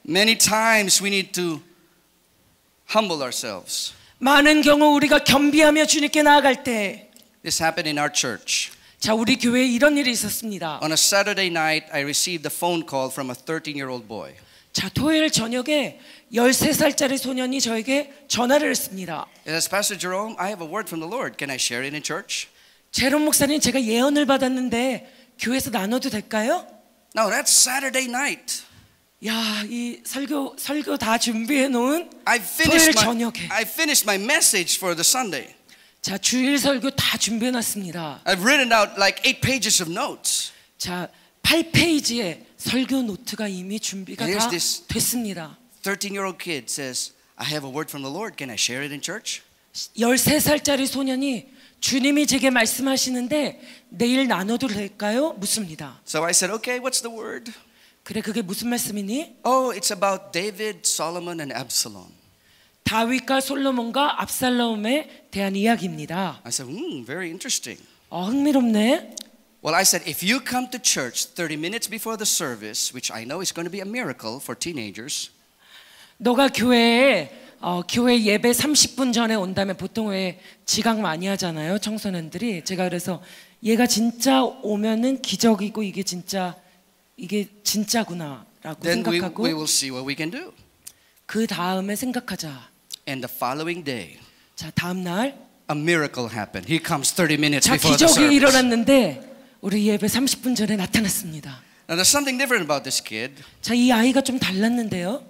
Many times we need to humble ourselves. 많은 경우 우리가 겸비하며 주님께 나아갈 때 This happened in our church. 자, 우리 교회에 이런 일이 있었습니다. On a Saturday night, I received a phone call from a 13-year-old boy. 자, 토요일 저녁에 13살짜리 소년이 저에게 전화를 했습니다. He says, Pastor Jerome, I have a word from the Lord. Can I share it in church? 제롬 목사님, 제가 예언을 받았는데 교회에서 나눠도 될까요? Now that's Saturday night. 야, 이 설교 다 준비해 놓은 I 토요일 저녁에. finished my message for the Sunday. 자, 주일 설교 다 준비해 놨습니다. I've written out like 8 pages of notes. 자, 8페이지의 설교 노트가 이미 준비가 And here's 다 this- 됐습니다. 13-year-old kid says, I have a word from the Lord. Can I share it in church? 13살짜리 소년이 주님이 제게 말씀하시는데 내일 나눠도 될까요? 묻습니다. So I said, okay, what's the word? 그래, 그게 무슨 말씀이니? Oh, it's about David, Solomon, and Absalom. 다윗과 솔로몬과 압살롬에 대한 이야기입니다. I said, very interesting. 흥미롭네. Well, I said, if you come to church 30 minutes before the service, which I know is going to be a miracle for teenagers, 너가 교회 예배 30분 전에 온다면 보통 왜 지각 많이 하잖아요, 청소년들이. 제가 그래서 얘가 진짜 오면은 기적이고 이게 진짜구나라고 then we 생각하고 will see what we can do. 그 다음에 생각하자. And the following day, 자, 다음 날 a miracle happened. He comes 30 minutes 자, before the 기적이 service. 일어났는데 우리 예배 30분 전에 나타났습니다. Now, there's something different about this kid. 자, 이 아이가 좀 달랐는데요.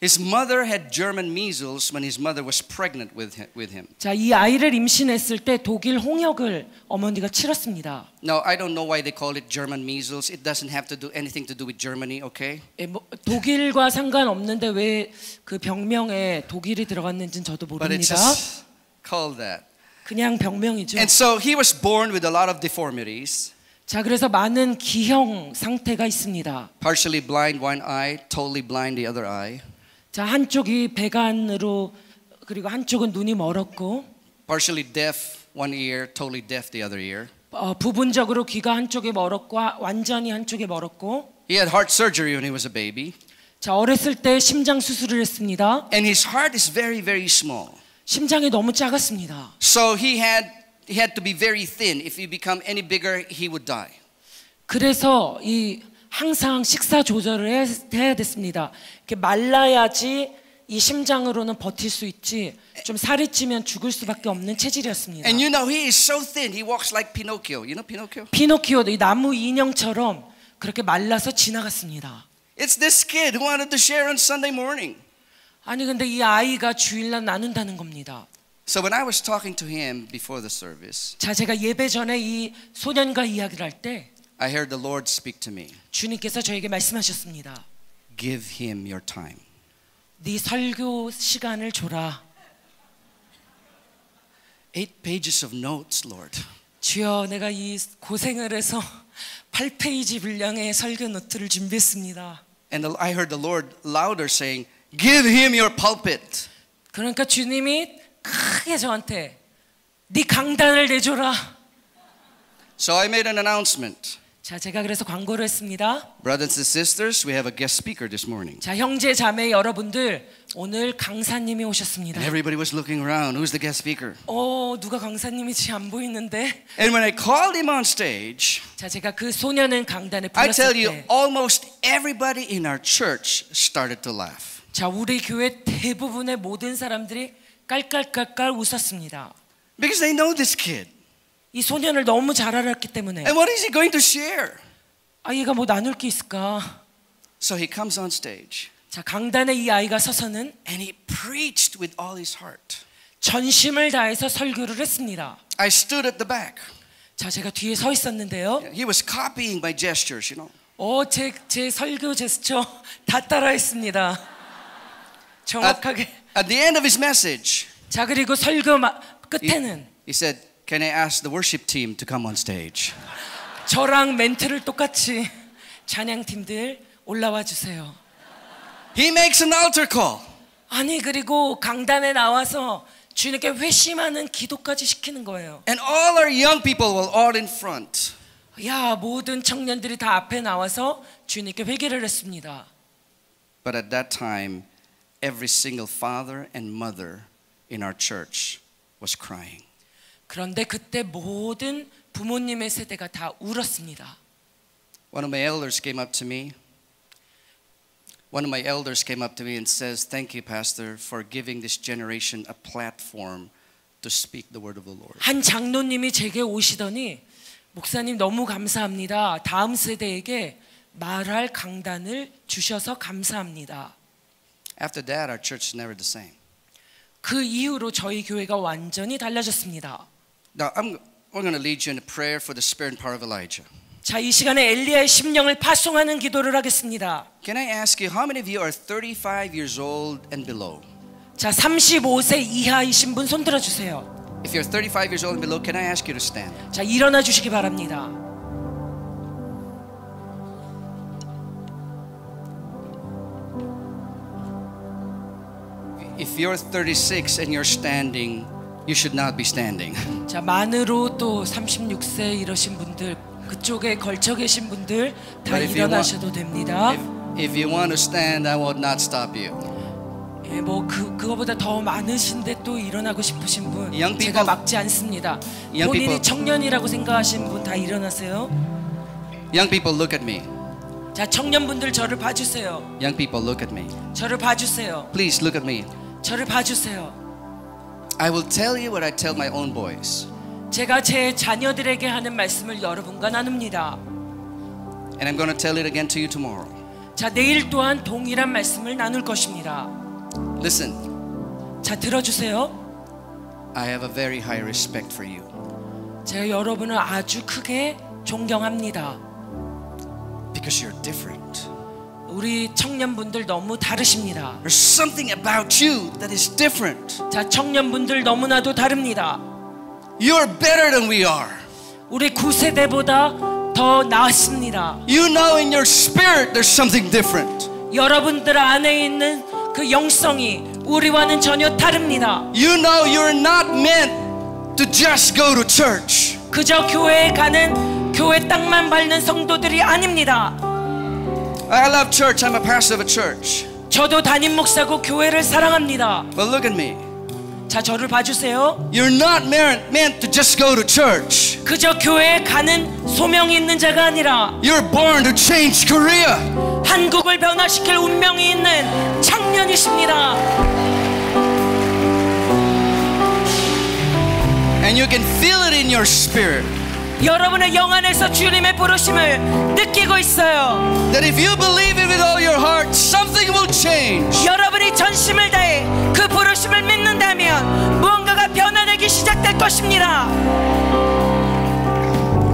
His mother had German measles when his mother was pregnant with him. 자, 이 아이를 임신했을 때 독일 홍역을 어머니가 치렀습니다. Now, I don't know why they call it German measles. It doesn't have to do anything to do with Germany, okay? 독일과 상관없는데 왜 그 병명에 독일이 들어갔는지는 저도 But it's 모릅니다. just called that. 그냥 병명이죠. And so he was born with a lot of deformities. 자, 그래서 많은 기형 상태가 있습니다. Partially blind one eye, totally blind the other eye. 자, 한쪽이 배간으로 그리고 한쪽은 눈이 멀었고 Partially deaf one ear, totally deaf the other ear. 부분적으로 귀가 한쪽에 멀었고 완전히 한쪽에 멀었고 He had heart surgery when he was a baby. 자, 어렸을 때 심장 수술을 했습니다. And his heart is very, very small. 심장이 너무 작았습니다. So he had to be very thin. If he become any bigger, he would die. 그래서 항상 식사 조절을 해야 됐습니다. 이렇게 말라야지 이 심장으로는 버틸 수 있지. 좀 살이 찌면 죽을 수밖에 없는 체질이었습니다. And you know, he is so thin. He walks like Pinocchio. You know Pinocchio? 피노키오도 이 나무 인형처럼 그렇게 말라서 지나갔습니다. It's this kid who wanted to share on Sunday morning. 아니 근데 이 아이가 주일날 나눈다는 겁니다. So when I was talking to him before the service, 자, 제가 예배 전에 이 소년과 이야기를 할 때 I heard the Lord speak to me. 주님께서 저에게 말씀하셨습니다. Give him your time. 네 설교 시간을 줘라. 8 pages of notes, Lord. 주여, 내가 이 고생을 해서 8페이지 분량의 설교 노트를 준비했습니다. And I heard the Lord louder saying, give him your pulpit. 그러니까 주님이 크게 저한테 네 강단을 내줘라. So I made an announcement. 자, 제가 그래서 광고를 했습니다. Brothers and sisters, we have a guest speaker this morning. 자, 형제 자매 여러분들, 오늘 강사님이 오셨습니다. And everybody was looking around. Who's the guest speaker? 누가 강사님인지 안 보이는데. And when I called him on stage, 자, 제가 그 소년은 강단에 I tell 불렀을 you, 때 almost everybody in our church started to laugh. 자, 우리 교회 대부분의 모든 사람들이 깔깔깔깔 웃었습니다. Because they know this kid. 이 소년을 너무 잘 알았기 때문에. And what is he going to share? 얘가 뭐 나눌 게 있을까? So he comes on stage. 자, 강단에 이 아이가 서서는 And he preached with all his heart. 전심을 다해서 설교를 했습니다. I stood at the back. 자, 제가 뒤에 서 있었는데요. He was copying my gestures, you know. 제 설교 제스처 다 따라했습니다. 정확하게. At the end of his message, 자, 그리고 설교 끝에는 he said, can I ask the worship team to come on stage? 저랑 멘트를 똑같이 찬양팀들 올라와 주세요. He makes an altar call. 아니, 그리고 강단에 나와서 주님께 회심하는 기도까지 시키는 거예요. And all our young people were all in front. 야, 모든 청년들이 다 앞에 나와서 주님께 회개를 했습니다. But at that time, every single father and mother in our church was crying. 그런데 그때 모든 부모님의 세대가 다 울었습니다. One of my elders came up to me. One of my elders came up to me and says, "Thank you, Pastor, for giving this generation a platform to speak the word of the Lord." 한 장로님이 제게 오시더니 목사님 너무 감사합니다. 다음 세대에게 말할 강단을 주셔서 감사합니다. After that, our church is never the same. 그 이후로 저희 교회가 완전히 달라졌습니다. Now, we're going to lead you in a prayer for the spirit and power of Elijah. 자, 이 시간에 엘리야의 심령을 파송하는 기도를 하겠습니다. Can I ask you, how many of you are 35 years old and below? 자, 35세 이하이신 분 손 들어주세요. If you're 35 years old and below, can I ask you to stand? 자, 일어나 주시기 바랍니다. If you're 36 and you're standing, you should not be standing. 자, 만으로 또 36세 이러신 분들, 그쪽에 걸쳐 계신 분들 다 But if you 일어나셔도 됩니다. If you want to stand, I will not stop you. 예, 뭐 그거보다 더 많으신데 또 일어나고 싶으신 분 Young people- 제가 막지 않습니다. Young 본인이 people- 청년이라고 생각하시는 분 다 일어나세요. Young people, look at me. 자, 청년분들 저를 봐주세요. Young people, look at me. 저를 봐주세요. Please look at me. 저를 봐주세요. I will tell you what I tell my own boys. 제가 제 자녀들에게 하는 말씀을 여러분과 나눕니다. And I'm going to tell it again to you tomorrow. 자, 내일 또한 동일한 말씀을 나눌 것입니다. Listen, 자, 들어주세요. I have a very high respect for you. 제가 여러분을 아주 크게 존경합니다. Because you're different. 우리 청년분들 너무 다르십니다. There's something about you that is different. 자, 청년분들 너무나도 다릅니다. You're better than we are. 우리 9세대보다 더 나았습니다. You know in your spirit there's something different. 여러분들 안에 있는 그 영성이 우리와는 전혀 다릅니다. You know you're not meant to just go to church. 그저 교회에 가는 교회 땅만 밟는 성도들이 아닙니다. I love church. I'm a pastor of a church. 저도 담임 목사고 교회를 사랑합니다. But look at me. 자, 저를 봐주세요. You're not meant to just go to church. 그저 교회에 가는 소명이 있는 자가 아니라 You're born to change Korea. 한국을 변화시킬 운명이 있는 청년이십니다. And you can feel it in your spirit. 여러분의 영 안에서 주님의 부르심을 느끼고 있어요. That if you believe it with all your heart, something will change. 여러분이 전심을 다해 그 부르심을 믿는다면 무언가가 변화되기 시작될 것입니다.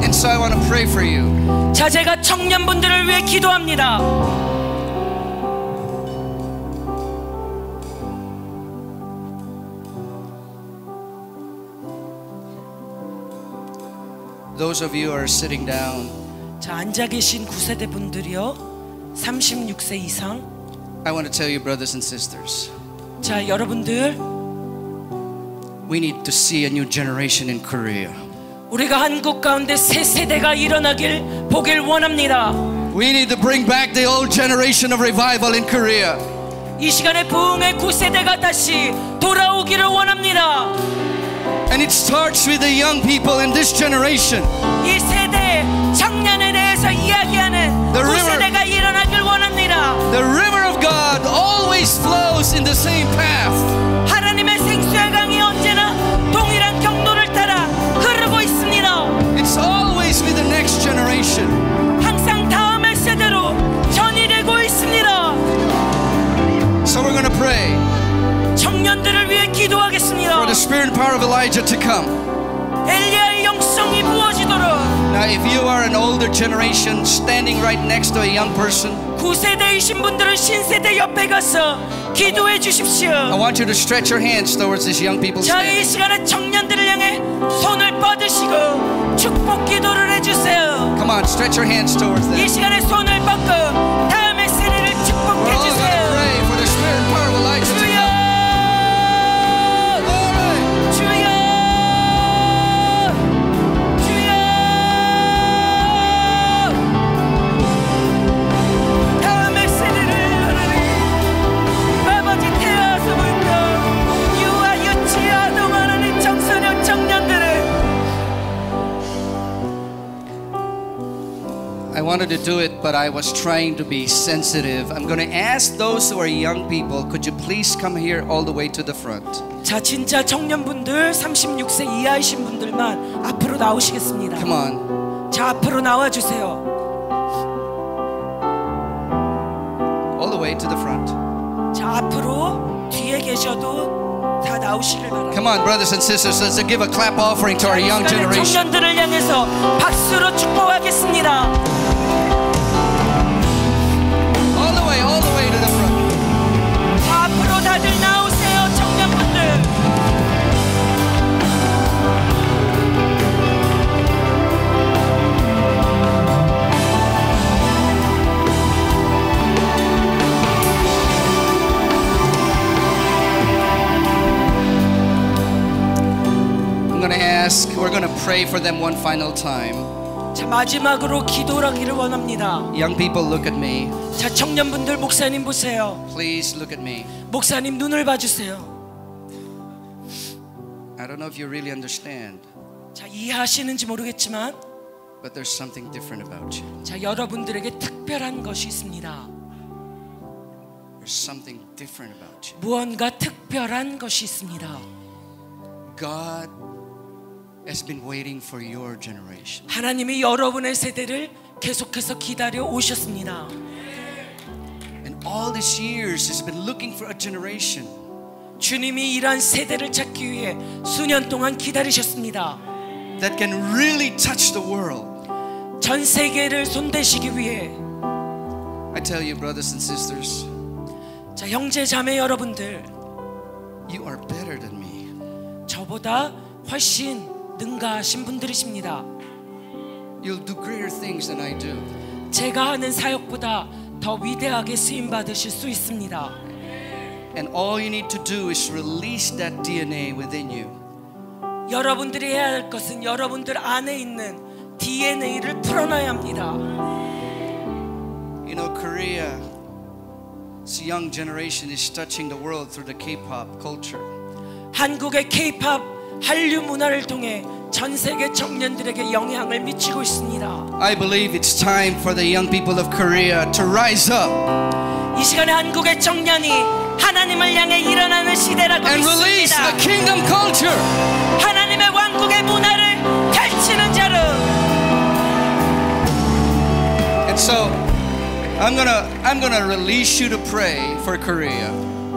And so I want to pray for you. 자, 제가 청년분들을 위해 기도합니다. Those of you who are sitting down, 자, 앉아 계신 9세대 분들이요, 36세 이상. I want to tell you, brothers and sisters, 자, 여러분들, we need to see a new generation in Korea. 우리가 한국 가운데 새 세대가 일어나길 보길 원합니다. We need to bring back the old generation of revival in Korea. 이 시간에 부흥의 9세대가 다시 돌아오기를 원합니다. And it starts with the young people in this generation. 이 세대 청년에 대해서 이야기하는 The river- 9세대가 일어나길 원합니다. The river of God always flows in the same path. 하나님의 생수의 강이 언제나 동일한 경로를 따라 흐르고 있습니다. It's always with the next generation. 항상 다음의 세대로 전이되고 있습니다. So we're going to pray 청년들을 위해 기도하겠습니다. for the spirit and power of Elijah to come. 엘리야의 영성이 부어지도록. Now, if you are an older generation standing right next to a young person, 9세대이신 분들은 신세대 옆에 가서 기도해 주십시오. I want you to stretch your hands towards these young people 자, 이 standing. 시간에 청년들을 향해 손을 뻗으시고 축복 기도를 해주세요. Come on, stretch your hands towards them. 이 시간에 손을 뻗고 다음의 세대를 We're 축복해 all going to 주세요. pray for the spirit and power of Elijah to 주여, come. Glory. 주여, 주여. 다음의 세대를 열으니 아버지 태아서부터 유아 유치 아동하는 청소년 청년들을 I wanted to do it, but I was trying to be sensitive. I'm going to ask those who are young people, could you please come here all the way to the front? 자, 진짜 청년분들 36세 이하이신 분들만 앞으로 나오시겠습니다. Come on. 자, 앞으로 나와 주세요. way to the front. 자, 앞으로 뒤에 계셔도 다 나오시길 바랍니다. Come on, brothers and sisters, let's give a clap offering to our young generation. 청년들을 향해서 박수로 축복하겠습니다. All the way to the front. 자, 앞으로 다들 나오세요, 청년분들. We're going to pray for them one final time. 자, 마지막으로 기도하기를 원합니다. Young people, look at me. 자, 청년분들 목사님 보세요. Please look at me. 목사님 눈을 봐주세요. I don't know if you really understand, 자, 이해하시는지 모르겠지만 but there's something different about you. 자, 여러분들에게 특별한 것이 있습니다. There's something different about you. 무언가 특별한 것이 있습니다. God has been waiting for your generation. 하나님이 여러분의 세대를 계속해서 기다려 오셨습니다. And all these years has been looking for a generation. 주님이 이러한 세대를 찾기 위해 수년 동안 기다리셨습니다. That can really touch the world. 전 세계를 손대시기 위해. I tell you, brothers and sisters, 자, 형제 자매 여러분들, you are better than me. 저보다 훨씬 능가하신 분들이십니다. You'll do greater things than I do. 제가 하는 사역보다 더 위대하게 쓰임 받으실 수 있습니다. And all you need to do is release that DNA within you. 여러분들이 해야 할 것은 여러분들 안에 있는 DNA를 풀어놔야 합니다. You know, Korea's young generation is touching the world through the K-pop culture. 한국의 K-pop 한류 문화를 통해 전 세계 청년들에게 영향을 미치고 있습니다. I believe it's time for the young people of Korea to rise up 이 시간에 한국의 청년이 하나님을 향해 일어나는 시대라고 and release 믿습니다. the kingdom culture. 하나님의 왕국의 문화를 펼치는 자로. And so I'm gonna release you to pray for Korea.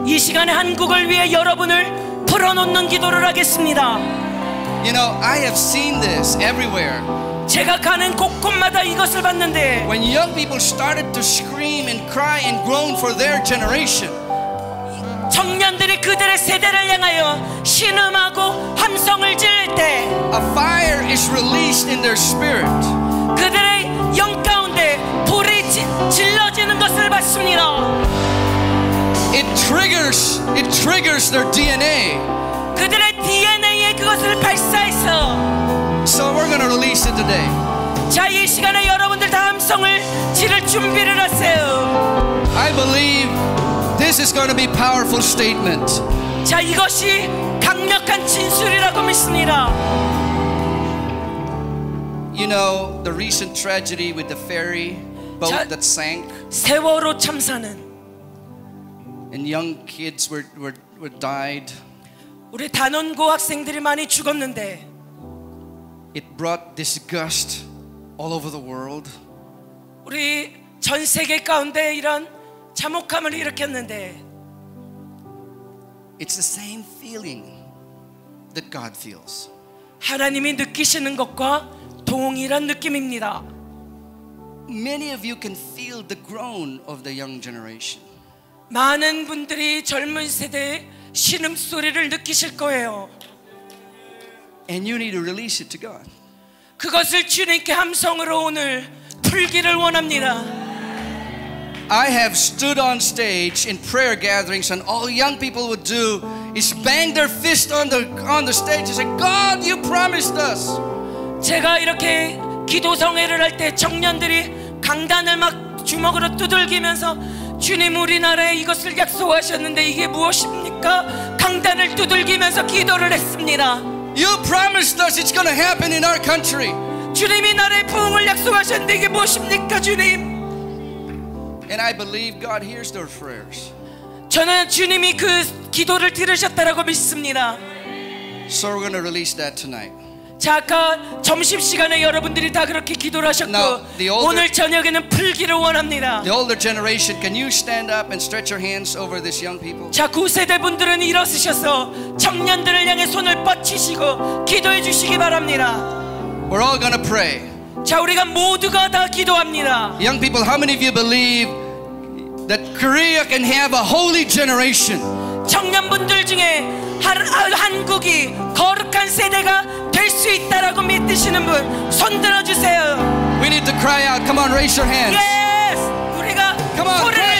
이 시간에 한국을 위해 여러분을 풀어놓는 기도를 하겠습니다. You know, I have seen this everywhere. 제가 가는 곳곳마다 이것을 봤는데 When young people started to scream and cry and groan for their generation, 청년들이 그들의 세대를 향하여 신음하고 함성을 지를 때 a fire is released in their spirit. 그들의 영 가운데 불이 질러지는 것을 봤습니다. It triggers their DNA. 그들의 DNA에 그것을 발사해서 So we're going to release it today. 자, 이 시간에 여러분들 다 함성을 지를 준비를 하세요. I believe this is going to be a powerful statement. 자, 이것이 강력한 진술이라고 믿습니다. You know, the recent tragedy with the ferry boat that sank 세월호 참사는 and young kids were died. 우리 단원고 학생들이 많이 죽었는데 It brought disgust all over the world. 우리 전 세계 가운데 이런 참혹함을 일으켰는데 It's the same feeling that God feels. 하나님이 느끼시는 것과 동일한 느낌입니다. Many of you can feel the groan of the young generation. 많은 분들이 젊은 세대의 신음소리를 느끼실 거예요. And you need to release it to God. 그것을 주님께 함성으로 오늘 풀기를 원합니다. I have stood on stage in prayer gatherings and all young people would do is bang their fist on the stage and say, God, you promised us. 제가 이렇게 기도성회를 할 때 청년들이 강단을 막 주먹으로 두들기면서 주님 우리나라에 이것을 약속하셨는데 이게 무엇입니까? 강단을 두들기면서 기도를 했습니다. You promised us it's going to happen in our country. 주님이 나라의 부흥을 약속하셨는데 이게 무엇입니까, 주님? And I believe God hears their prayers. 저는 주님이 그 기도를 들으셨다라고 믿습니다. So we're going to release that tonight. 자, 아까 점심시간에 여러분들이 다 그렇게 기도를 하셨고 Now, the older- 오늘 저녁에는 풀기를 원합니다. The older generation, can you stand up and stretch your hands over these young people? 자, 9세대 분들은 일어서셔서 청년들을 향해 손을 뻗치시고 기도해 주시기 바랍니다. We're all going to pray. 자, 우리가 모두가 다 기도합니다. Young people, how many of you believe that Korea can have a holy generation? 청년분들 중에 한국이 거룩한 세대가 될 수 있다라고 믿으시는 분 손 들어주세요. We need to cry out. Come on, raise your hands. Yes! 우리가 Come on, 소리를